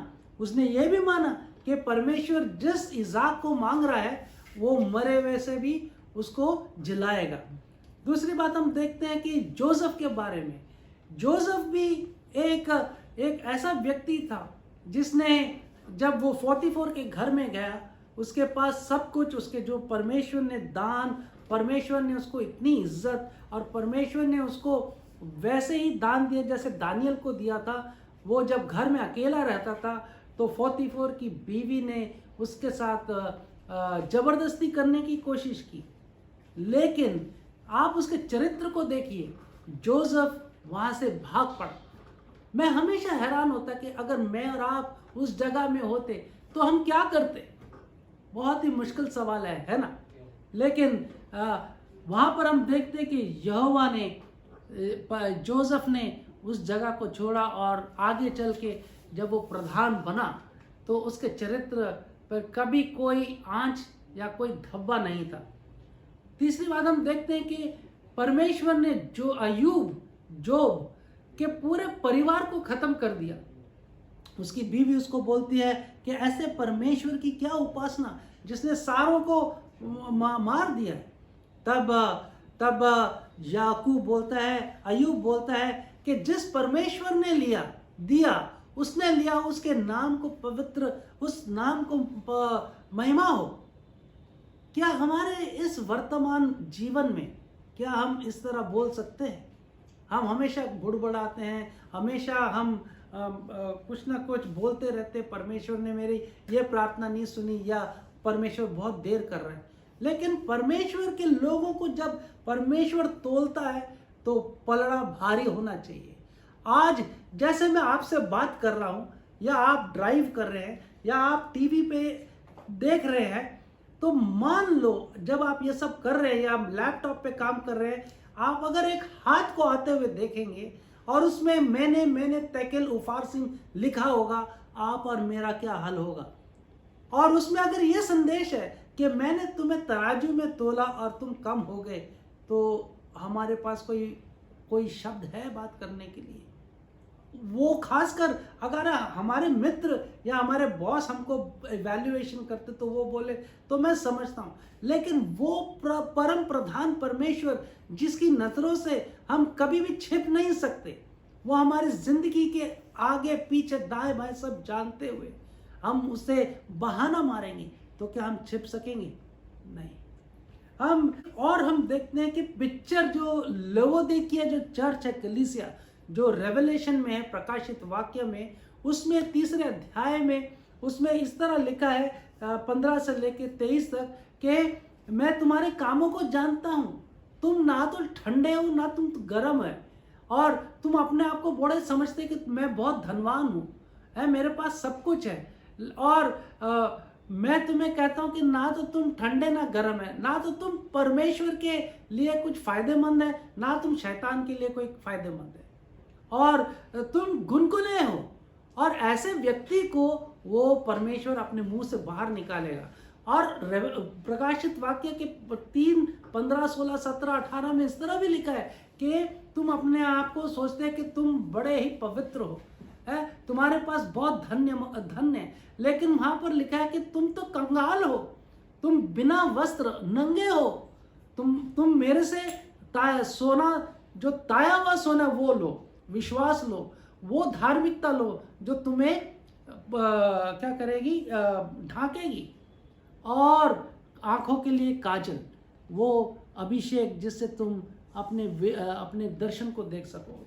उसने ये भी माना कि परमेश्वर जिस इज़ाक को मांग रहा है वो मरे हुए से भी उसको जिलाएगा। दूसरी बात हम देखते हैं कि जोसेफ के बारे में। जोसेफ भी एक ऐसा व्यक्ति था जिसने जब वो 44 के घर में गया, उसके पास सब कुछ, उसके जो परमेश्वर ने दान, परमेश्वर ने उसको इतनी इज्जत और परमेश्वर ने उसको वैसे ही दान दिया जैसे दानियल को दिया था। वो जब घर में अकेला रहता था तो 44 की बीवी ने उसके साथ जबरदस्ती करने की कोशिश की, लेकिन आप उसके चरित्र को देखिए, जोसेफ वहां से भाग पड़ा। मैं हमेशा हैरान होता कि अगर मैं और आप उस जगह में होते तो हम क्या करते। बहुत ही मुश्किल सवाल है ना। लेकिन वहां पर हम देखते कि यहोवा ने, जोसेफ ने उस जगह को छोड़ा और आगे चल के जब वो प्रधान बना तो उसके चरित्र पर कभी कोई आंच या कोई धब्बा नहीं था। तीसरी बात हम देखते हैं कि परमेश्वर ने जोब के पूरे परिवार को खत्म कर दिया। उसकी बीवी उसको बोलती है कि ऐसे परमेश्वर की क्या उपासना जिसने सारों को मार दिया। तब याकूब बोलता है, अयूब बोलता है कि जिस परमेश्वर ने दिया उसने लिया, उसके नाम को पवित्र, उस नाम को महिमा हो। क्या हमारे इस वर्तमान जीवन में क्या हम इस तरह बोल सकते हैं? हम हमेशा बुड़बड़ाते हैं, हमेशा हम कुछ ना कुछ बोलते रहते, परमेश्वर ने मेरी ये प्रार्थना नहीं सुनी या परमेश्वर बहुत देर कर रहा है। लेकिन परमेश्वर के लोगों को जब परमेश्वर तोलता है तो पलड़ा भारी होना चाहिए। आज जैसे मैं आपसे बात कर रहा हूं, या आप ड्राइव कर रहे हैं, या आप टीवी पे देख रहे हैं, तो मान लो जब आप ये सब कर रहे हैं या लैपटॉप पे काम कर रहे हैं, आप अगर एक हाथ को आते हुए देखेंगे और उसमें मैंने तेकेल उफारसिम लिखा होगा, आप और मेरा क्या हाल होगा। और उसमें अगर ये संदेश है कि मैंने तुम्हें तराजू में तोला और तुम कम हो गए, तो हमारे पास कोई शब्द है बात करने के लिए। वो खासकर अगर हमारे मित्र या हमारे बॉस हमको इवैल्यूएशन करते तो वो बोले तो मैं समझता हूँ, लेकिन वो परम प्रधान परमेश्वर जिसकी नजरों से हम कभी भी छिप नहीं सकते, वो हमारी जिंदगी के आगे पीछे दाएं बाएं सब जानते हुए हम उसे बहाना मारेंगे तो क्या हम छिप सकेंगे? नहीं। हम देखते हैं कि पिक्चर जो लवोदिकिया जो चर्च है, कलीसिया, जो रेवलेशन में है, प्रकाशित वाक्य में, उसमें 3 अध्याय में उसमें इस तरह लिखा है 15 से लेकर 23 तक कि मैं तुम्हारे कामों को जानता हूं, तुम ना तो ठंडे हो ना तुम गर्म है, और तुम अपने आप को बड़े समझते कि मैं बहुत धनवान हूँ, मेरे पास सब कुछ है, और मैं तुम्हें कहता हूं कि ना तो तुम ठंडे ना गर्म है, ना तो तुम परमेश्वर के लिए कुछ फायदेमंद है, ना तुम शैतान के लिए कोई फायदेमंद है, और तुम गुनगुने हो। और ऐसे व्यक्ति को वो परमेश्वर अपने मुंह से बाहर निकालेगा। और प्रकाशित वाक्य के 3, 15, 16, 17, 18 में इस तरह भी लिखा है कि तुम अपने आप को सोचते हैं कि तुम बड़े ही पवित्र हो, है, तुम्हारे पास बहुत धन्य है, लेकिन वहां पर लिखा है कि तुम तो कंगाल हो, तुम बिना वस्त्र नंगे हो, तुम मेरे से सोना, जो ताया हुआ सोना वो लो, विश्वास लो, वो धार्मिकता लो जो तुम्हें क्या करेगी, ढांकेगी, और आंखों के लिए काजल, वो अभिषेक जिससे तुम अपने दर्शन को देख सको।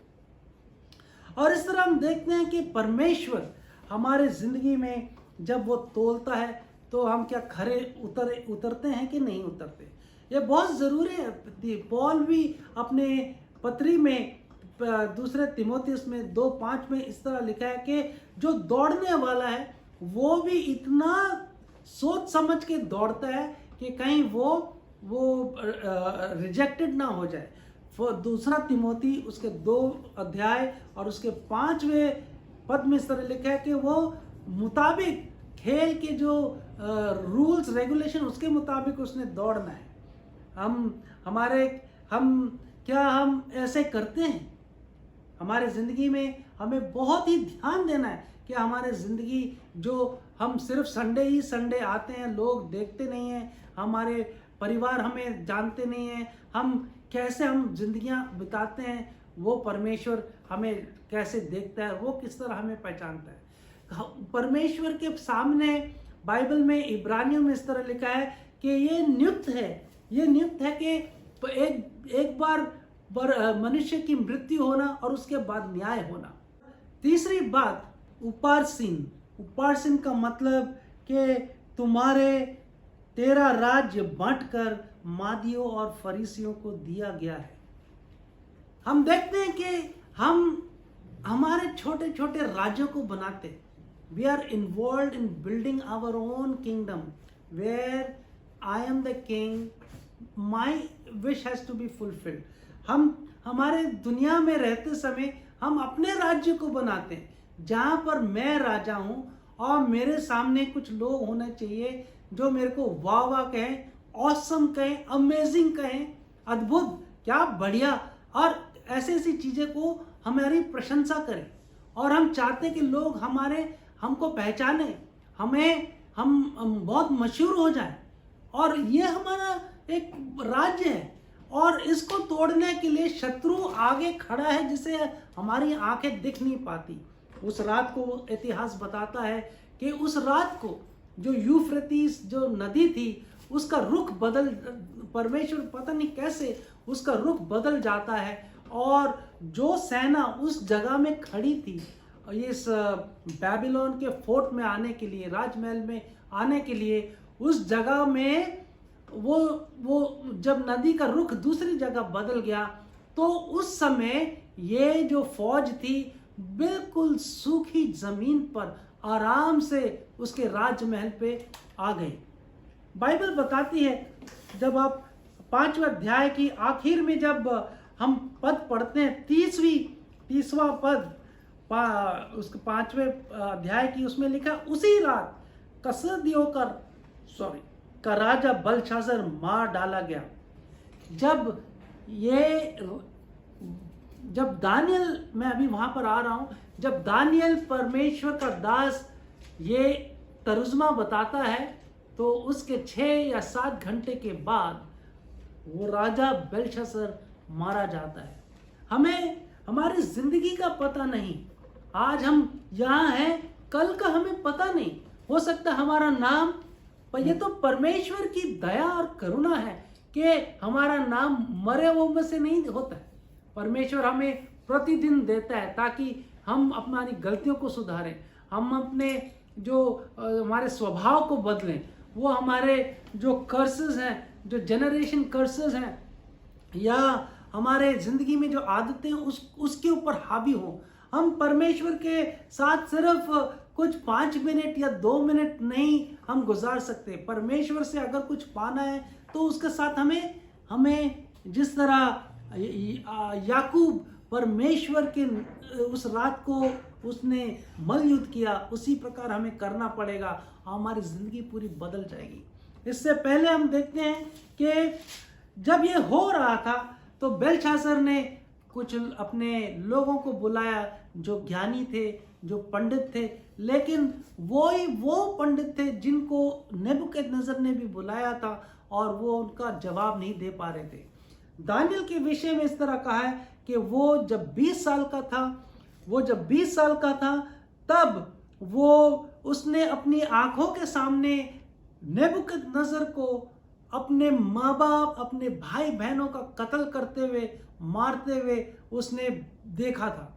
और इस तरह हम देखते हैं कि परमेश्वर हमारे जिंदगी में जब वो तोलता है तो हम क्या खरे उतरते हैं कि नहीं उतरते, ये बहुत ज़रूरी है। पौल भी अपने पत्री में 2 तिमोथियुस में 2:5 में इस तरह लिखा है कि जो दौड़ने वाला है वो भी इतना सोच समझ के दौड़ता है कि कहीं वो रिजेक्टेड ना हो जाए। 2 तिमोथी उसके 2 अध्याय और उसके 5वें पद में इस तरह लिखा है कि वो मुताबिक खेल के जो रूल्स रेगुलेशन उसके मुताबिक उसने दौड़ना है। हम ऐसे करते हैं? हमारे ज़िंदगी में हमें बहुत ही ध्यान देना है कि हमारे ज़िंदगी जो हम सिर्फ संडे आते हैं, लोग देखते नहीं हैं, हमारे परिवार हमें जानते नहीं हैं, हम जिंदगियां बिताते हैं, वो परमेश्वर हमें कैसे देखता है, वो किस तरह हमें पहचानता है। परमेश्वर के सामने बाइबल में इब्रानियों में इस तरह लिखा है कि ये नियुक्त है कि एक बार मनुष्य की मृत्यु होना और उसके बाद न्याय होना। तीसरी बात, उपारसीन का मतलब कि तेरा राज्य बांटकर मादियों और फरीसियों को दिया गया है। हम देखते हैं कि हम हमारे छोटे छोटे राज्यों को बनाते, we are involve in building our own kingdom where I am the king, my wish has to be fulfilled. हम हमारे दुनिया में रहते समय हम अपने राज्य को बनाते हैं जहां पर मैं राजा हूं और मेरे सामने कुछ लोग होने चाहिए जो मेरे को वाह वाह कहें, ऑसम कहें, अमेजिंग कहें, अद्भुत, क्या बढ़िया, और ऐसी चीजें को हमारी प्रशंसा करें। और हम चाहते कि लोग हमको पहचाने, हम बहुत मशहूर हो जाए, और ये हमारा एक राज्य है। और इसको तोड़ने के लिए शत्रु आगे खड़ा है जिसे हमारी आंखें दिख नहीं पाती। उस रात को इतिहास बताता है कि उस रात को जो यूफ्रेटिस जो नदी थी उसका रुख परमेश्वर पता नहीं कैसे उसका रुख बदल जाता है, और जो सेना उस जगह में खड़ी थी इस बेबीलोन के फोर्ट में आने के लिए, राजमहल में आने के लिए, उस जगह में वो जब नदी का रुख दूसरी जगह बदल गया तो उस समय ये जो फौज थी बिल्कुल सूखी जमीन पर आराम से उसके राजमहल पे आ गई। बाइबल बताती है, जब आप 5वें अध्याय की आखिर में जब हम पद पढ़ते हैं, 30वां पद उसके 5वें अध्याय की, उसमें लिखा जब कसदियों का राजा बेलशास्सर मार डाला गया। जब दानियल, मैं अभी वहां पर आ रहा हूं, जब दानियल परमेश्वर का दास ये तर्जुमा बताता है तो उसके 6 या 7 घंटे के बाद वो राजा बेलशास्सर मारा जाता है। हमें हमारी जिंदगी का पता नहीं, आज हम यहाँ हैं, कल का हमें पता नहीं, हो सकता हमारा नाम, पर ये तो परमेश्वर की दया और करुणा है कि हमारा नाम मरे हुओं में से नहीं होता है। परमेश्वर हमें प्रतिदिन देता है ताकि हम अपनी गलतियों को सुधारें, हम अपने जो हमारे स्वभाव को बदलें, वो हमारे जो कर्सेस हैं, जो जनरेशन कर्सेस हैं, या हमारे ज़िंदगी में जो आदतें उसके ऊपर हावी हों। हम परमेश्वर के साथ सिर्फ कुछ 5 मिनट या 2 मिनट नहीं हम गुजार सकते। परमेश्वर से अगर कुछ पाना है तो उसके साथ हमें जिस तरह याकूब परमेश्वर के उस रात को उसने मल युद्ध किया, उसी प्रकार हमें करना पड़ेगा, हमारी ज़िंदगी पूरी बदल जाएगी। इससे पहले हम देखते हैं कि जब ये हो रहा था तो बेलशास्सर ने कुछ अपने लोगों को बुलाया जो ज्ञानी थे, जो पंडित थे, लेकिन वो पंडित थे जिनको नेबुकदनेस्सर ने भी बुलाया था और वो उनका जवाब नहीं दे पा रहे थे। दानियेल के विषय में इस तरह कहा है कि वो जब 20 साल का था तब उसने अपनी आंखों के सामने नेबुकदनेस्सर को अपने माँ बाप, अपने भाई बहनों का कत्ल करते हुए, मारते हुए उसने देखा था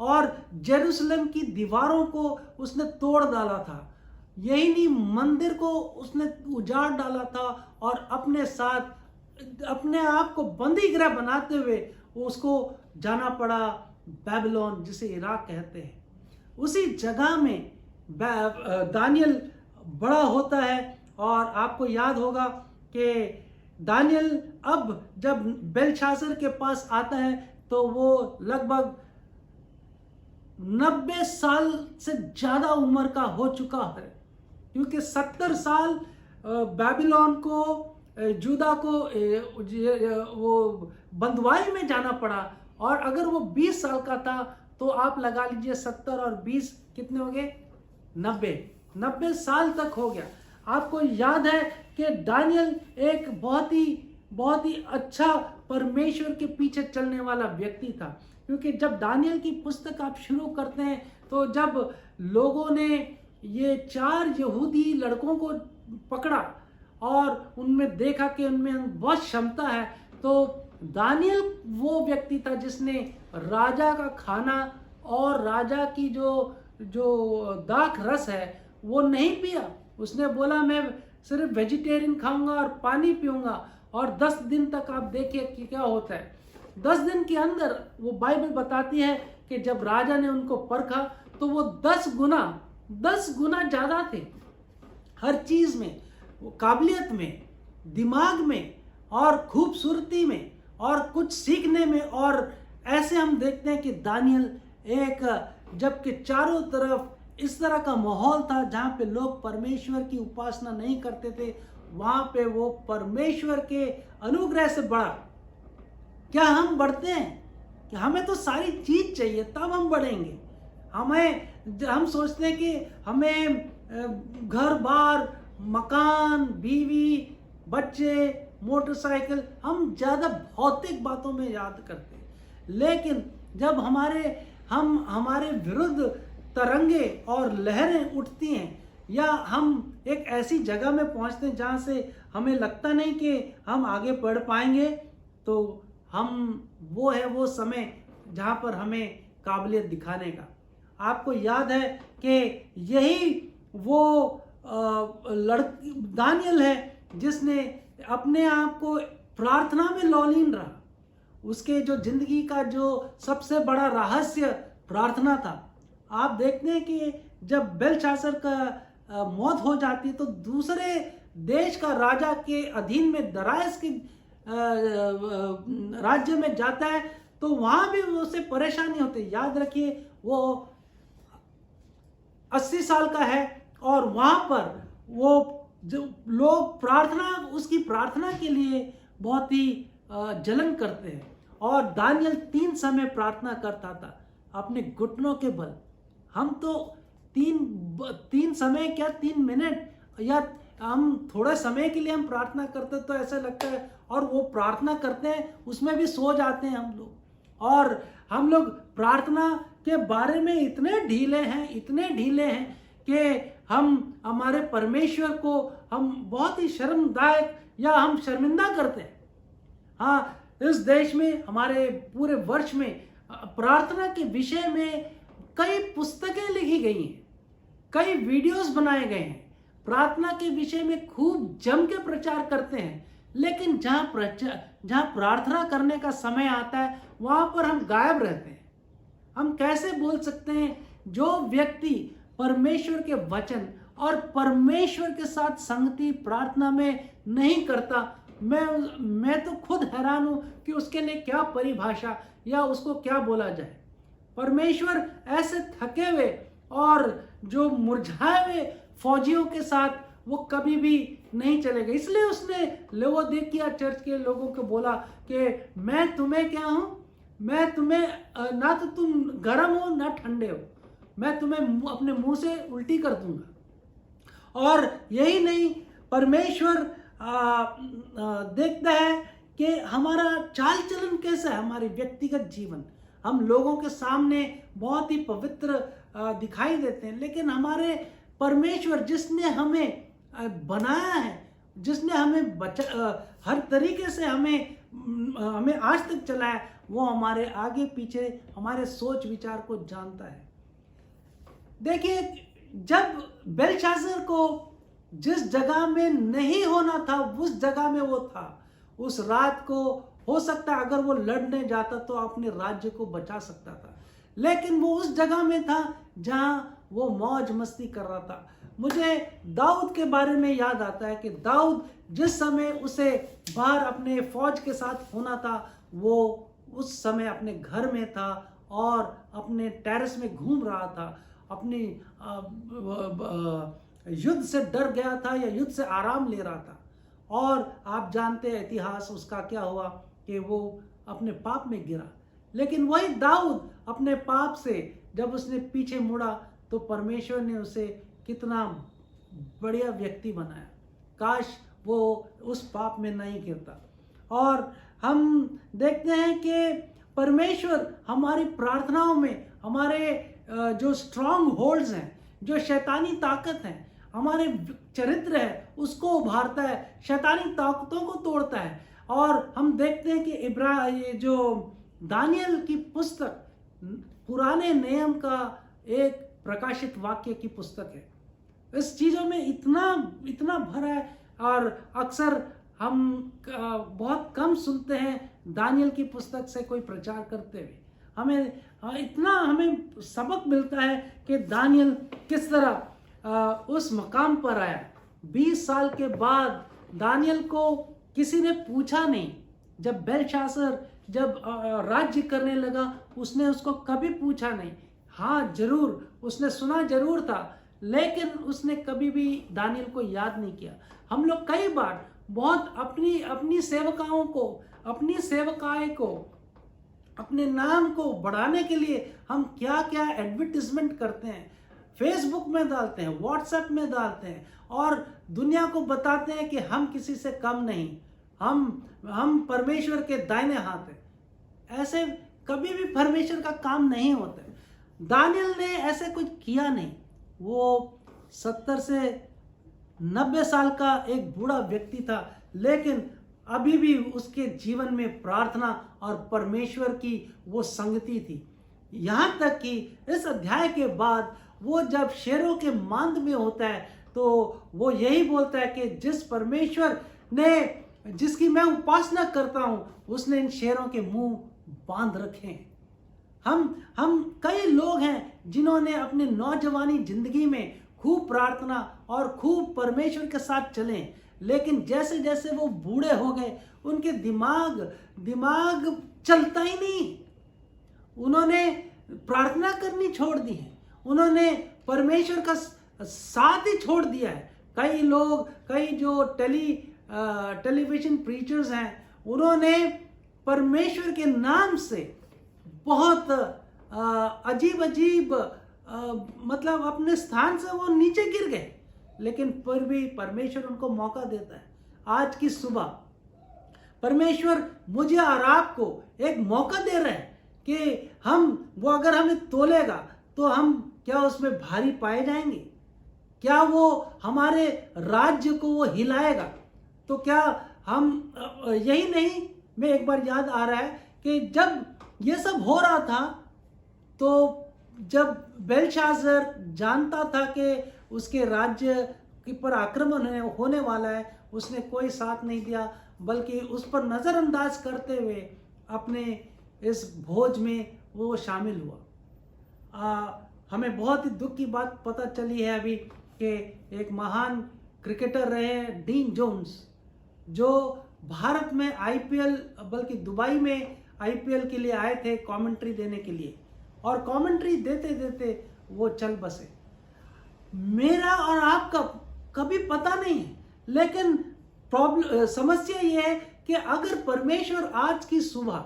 और जेरूशलेम की दीवारों को उसने तोड़ डाला था। यही नहीं, मंदिर को उसने उजाड़ डाला था और अपने साथ अपने आप को बंदी गृह बनाते हुए उसको जाना पड़ा बेबीलोन, जिसे इराक कहते हैं। उसी जगह में दानियेल बड़ा होता है और आपको याद होगा कि दानियेल अब जब बेलशास्सर के पास आता है तो वो लगभग 90 साल से ज्यादा उम्र का हो चुका है, क्योंकि 70 साल बेबीलोन को, जूदा को वो बंदवाई में जाना पड़ा और अगर वो 20 साल का था तो आप लगा लीजिए 70 और 20 कितने हो गए, 90 साल तक हो गया। आपको याद है कि दानियेल एक बहुत ही अच्छा परमेश्वर के पीछे चलने वाला व्यक्ति था, क्योंकि जब दानियेल की पुस्तक आप शुरू करते हैं तो जब लोगों ने ये 4 यहूदी लड़कों को पकड़ा और उनमें देखा कि उनमें बहुत क्षमता है, तो दानियेल वो व्यक्ति था जिसने राजा का खाना और राजा की जो दाख रस है वो नहीं पिया। उसने बोला मैं सिर्फ वेजिटेरियन खाऊंगा और पानी पीऊंगा, और 10 दिन तक आप देखिए कि क्या होता है। 10 दिन के अंदर वो बाइबल बताती है कि जब राजा ने उनको परखा तो वो 10 गुना ज्यादा थे, हर चीज में, वो काबिलियत में, दिमाग में और खूबसूरती में और कुछ सीखने में। और ऐसे हम देखते हैं कि दानियेल जबकि चारों तरफ इस तरह का माहौल था जहाँ पे लोग परमेश्वर की उपासना नहीं करते थे, वहां पे वो परमेश्वर के अनुग्रह से बढ़ा। क्या हम बढ़ते हैं? कि हमें तो सारी चीज चाहिए तब हम बढ़ेंगे। हम सोचते हैं कि हमें घर बार, मकान, बीवी, बच्चे, मोटरसाइकिल, हम ज्यादा भौतिक बातों में याद करते हैं, लेकिन जब हमारे विरुद्ध तरंगे और लहरें उठती हैं या हम एक ऐसी जगह में पहुंचते हैं जहां से हमें लगता नहीं कि हम आगे बढ़ पाएंगे, तो वो समय जहां पर हमें काबिलियत दिखाने का। आपको याद है कि यही वो दानियेल है जिसने अपने आप को प्रार्थना में लौलीन रहा। उसके जो जिंदगी का जो सबसे बड़ा रहस्य प्रार्थना था। आप देखते हैं कि जब बेलशास्सर का मौत हो जाती है तो दूसरे देश का राजा के अधीन में दरायस के राज्य में जाता है, तो वहां भी उसे परेशानी होती है। याद रखिए वो 80 साल का है और वहां पर वो जो लोग उसकी प्रार्थना के लिए बहुत ही जलन करते हैं। और दानियेल 3 समय प्रार्थना करता था अपने घुटनों के बल। हम तो 3 समय क्या 3 मिनट या हम थोड़ा समय के लिए हम प्रार्थना करते तो ऐसा लगता है, और वो प्रार्थना करते हैं उसमें भी सो जाते हैं हम लोग। और हम लोग प्रार्थना के बारे में इतने ढीले हैं कि हम हमारे परमेश्वर को हम बहुत ही शर्मदायक या हम शर्मिंदा करते हैं। हाँ, इस देश में हमारे पूरे वर्ष में प्रार्थना के विषय में कई पुस्तकें लिखी गई हैं, कई वीडियोस बनाए गए हैं, प्रार्थना के विषय में खूब जम के प्रचार करते हैं, लेकिन जहां प्रार्थना करने का समय आता है वहां पर हम गायब रहते हैं। हम कैसे बोल सकते हैं जो व्यक्ति परमेश्वर के वचन और परमेश्वर के साथ संगति प्रार्थना में नहीं करता, मैं तो खुद हैरान हूं कि उसके लिए क्या परिभाषा या उसको क्या बोला जाए। परमेश्वर ऐसे थके हुए और जो मुरझाए हुए फौजियों के साथ वो कभी भी नहीं चलेगा। इसलिए उसने लवोदिकिया चर्च के लोगों को बोला कि मैं तुम्हें क्या हूं, मैं तुम्हें ना तो तुम गर्म हो ना ठंडे हो, मैं तुम्हें अपने मुंह से उल्टी कर दूंगा। और यही नहीं, परमेश्वर देखता है कि हमारा चाल चलन कैसा है, हमारे व्यक्तिगत जीवन। हम लोगों के सामने बहुत ही पवित्र दिखाई देते हैं, लेकिन हमारे परमेश्वर जिसने हमें बनाया है, जिसने हमें हर तरीके से हमें आज तक चलाया, वो हमारे आगे पीछे हमारे सोच विचार को जानता है। देखिए, जब बेलशास्सर को जिस जगह में नहीं होना था उस जगह में वो था। उस रात को हो सकता है अगर वो लड़ने जाता तो अपने राज्य को बचा सकता था, लेकिन वो उस जगह में था जहां वो मौज मस्ती कर रहा था। मुझे दाऊद के बारे में याद आता है कि दाऊद जिस समय उसे बाहर अपने फौज के साथ होना था, वो उस समय अपने घर में था और अपने टेरेस में घूम रहा था, अपनी युद्ध से डर गया था या युद्ध से आराम ले रहा था। और आप जानते हैं इतिहास उसका क्या हुआ कि वो अपने पाप में गिरा। लेकिन वही दाऊद अपने पाप से जब उसने पीछे मुड़ा तो परमेश्वर ने उसे कितना बढ़िया व्यक्ति बनाया। काश वो उस पाप में नहीं गिरता। और हम देखते हैं कि परमेश्वर हमारी प्रार्थनाओं में हमारे जो स्ट्रांग होल्ड्स हैं, जो शैतानी ताकत हैं, हमारे चरित्र है, उसको उभारता है, शैतानी ताकतों को तोड़ता है। और हम देखते हैं कि ये जो दानियल की पुस्तक पुराने नियम का एक प्रकाशित वाक्य की पुस्तक है। इस चीज़ों में इतना भरा है, और अक्सर हम बहुत कम सुनते हैं दानियल की पुस्तक से कोई प्रचार करते हुए। हमें सबक मिलता है कि दानियल किस तरह उस मकाम पर आया। 20 साल के बाद दानियल को किसी ने पूछा नहीं। जब बेलशास्सर जब राज्य करने लगा, उसने उसको कभी पूछा नहीं। हाँ, जरूर उसने सुना जरूर था, लेकिन उसने कभी भी दानियल को याद नहीं किया। हम लोग कई बार बहुत अपनी सेवकाओं को, अपनी सेवकाएं को, अपने नाम को बढ़ाने के लिए हम क्या क्या एडवर्टिजमेंट करते हैं, फेसबुक में डालते हैं, व्हाट्सएप में डालते हैं, और दुनिया को बताते हैं कि हम किसी से कम नहीं, हम परमेश्वर के दाहिने हाथ हैं। ऐसे कभी भी परमेश्वर का काम नहीं होता। दानियल ने ऐसे कुछ किया नहीं। वो 70 से 90 साल का एक बूढ़ा व्यक्ति था, लेकिन अभी भी उसके जीवन में प्रार्थना और परमेश्वर की वो संगति थी। यहाँ तक कि इस अध्याय के बाद वो जब शेरों के मांद में होता है तो वो यही बोलता है कि जिस परमेश्वर ने, जिसकी मैं उपासना करता हूँ, उसने इन शेरों के मुंह बांध रखे हैं। हम कई लोग हैं जिन्होंने अपनी नौजवानी जिंदगी में खूब प्रार्थना और खूब परमेश्वर के साथ चले, लेकिन जैसे जैसे वो बूढ़े हो गए उनके दिमाग चलता ही नहीं। उन्होंने प्रार्थना करनी छोड़ दी है, उन्होंने परमेश्वर का साथ ही छोड़ दिया है। कई लोग, कई जो टेलीविजन प्रीचर्स हैं, उन्होंने परमेश्वर के नाम से बहुत अजीब मतलब अपने स्थान से वो नीचे गिर गए, लेकिन फिर भी परमेश्वर उनको मौका देता है। आज की सुबह परमेश्वर मुझे और आपको एक मौका दे रहे हैं कि वो अगर हमें तोलेगा तो हम क्या उसमें भारी पाए जाएंगे? क्या वो हमारे राज्य को वो हिलाएगा? तो क्या हम यही नहीं, मैं एक बार याद आ रहा है कि जब ये सब हो रहा था तो जब बेलशास्सर जानता था कि उसके राज्य के पर आक्रमण होने वाला है, उसने कोई साथ नहीं दिया, बल्कि उस पर नज़रअंदाज करते हुए अपने इस भोज में वो शामिल हुआ। हमें बहुत ही दुख की बात पता चली है अभी कि एक महान क्रिकेटर रहे डीन जोन्स, जो भारत में आईपीएल, बल्कि दुबई में आईपीएल के लिए आए थे कमेंट्री देने के लिए, और कमेंट्री देते देते वो चल बसे। मेरा और आपका कभी पता नहीं है, लेकिन प्रॉब्लम समस्या ये है कि अगर परमेश्वर आज की सुबह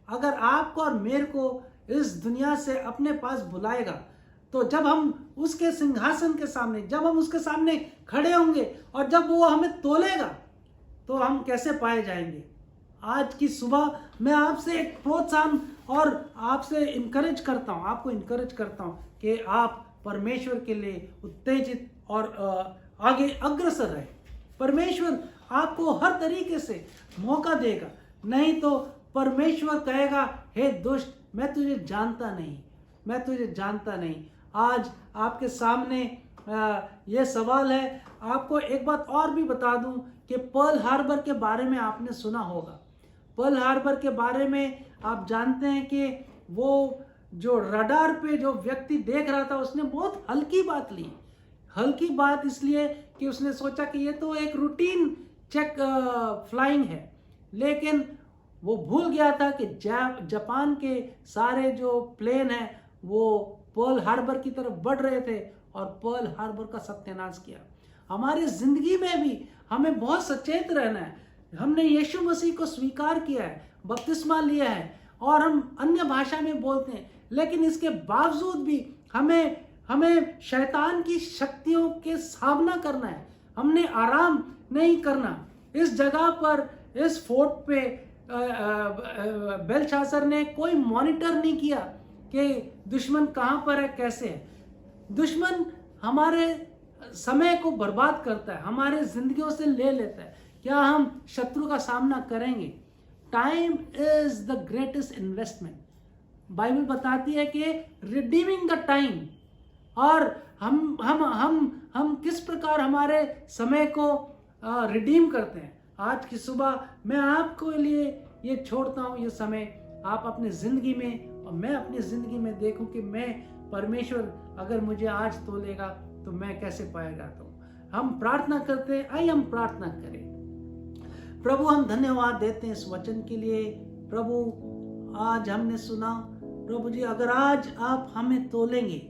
अगर आपको और मेरे को इस दुनिया से अपने पास बुलाएगा, तो जब हम उसके सिंहासन के सामने, जब हम उसके सामने खड़े होंगे और जब वो हमें तोलेगा, तो हम कैसे पाए जाएंगे। आज की सुबह मैं आपसे एक प्रोत्साहन और आपसे इनकरेज करता हूँ, आपको इनकरेज करता हूँ कि आप परमेश्वर के लिए उत्तेजित और आगे अग्रसर रहे। परमेश्वर आपको हर तरीके से मौका देगा, नहीं तो परमेश्वर कहेगा, हे दुष्ट, मैं तुझे जानता नहीं, मैं तुझे जानता नहीं। आज आपके सामने ये सवाल है। आपको एक बात और भी बता दूं कि पर्ल हार्बर के बारे में आपने सुना होगा। पर्ल हार्बर के बारे में आप जानते हैं कि वो जो रडार पे जो व्यक्ति देख रहा था, उसने बहुत हल्की बात ली। हल्की बात इसलिए कि उसने सोचा कि ये तो एक रूटीन चेक फ्लाइंग है, लेकिन वो भूल गया था कि जापान के सारे जो प्लेन हैं वो पर्ल हार्बर की तरफ बढ़ रहे थे और पर्ल हार्बर का सत्यानाश किया। हमारी जिंदगी में भी हमें बहुत सचेत रहना है। हमने यीशु मसीह को स्वीकार किया है, बपतिस्मा लिया है और हम अन्य भाषा में बोलते हैं, लेकिन इसके बावजूद भी हमें शैतान की शक्तियों के सामना करना है। हमने आराम नहीं करना। इस जगह पर, इस फोर्ट पे बेलशास्सर ने कोई मॉनिटर नहीं किया कि दुश्मन कहां पर है, कैसे है। दुश्मन हमारे समय को बर्बाद करता है, हमारे जिंदगियों से ले लेता है। क्या हम शत्रु का सामना करेंगे? Time is the greatest investment. Bible बताती है कि रिडीमिंग द टाइम, और हम किस प्रकार हमारे समय को रिडीम करते हैं। आज की सुबह मैं आपको लिए ये छोड़ता हूँ, ये समय आप अपने जिंदगी में और मैं अपनी जिंदगी में देखूं कि मैं परमेश्वर अगर मुझे आज तोलेगा तो मैं कैसे पाया जाता हूँ। हम प्रार्थना करते हैं, आइए हम प्रार्थना करें। प्रभु, हम धन्यवाद देते हैं इस वचन के लिए। प्रभु, आज हमने सुना, प्रभु जी, अगर आज आप हमें तोलेंगे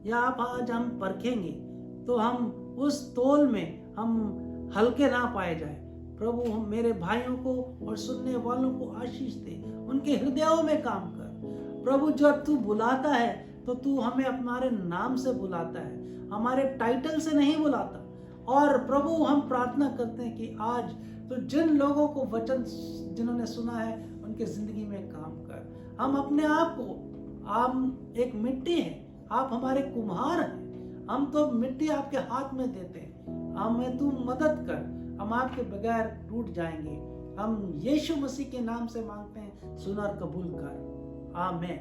या आप आज हम परखेंगे तो हम उस तोल में हम हल्के ना पाए जाए। प्रभु, हम मेरे भाइयों को और सुनने वालों को आशीष दे, उनके हृदयों में काम कर। प्रभु, जब तू बुलाता है तो तू हमें हमारे नाम से बुलाता है, हमारे टाइटल से नहीं बुलाता। और प्रभु, हम प्रार्थना करते हैं कि आज तो जिन लोगों को वचन जिन्होंने सुना है उनके जिंदगी में काम कर। हम अपने आप को, हम एक मिट्टी है, आप हमारे कुम्हार हैं, हम तो मिट्टी आपके हाथ में देते हैं, हमें तू मदद कर, हम आपके बगैर टूट जाएंगे। हम यीशु मसीह के नाम से मांगते हैं, सुन और कबूल कर। आमीन।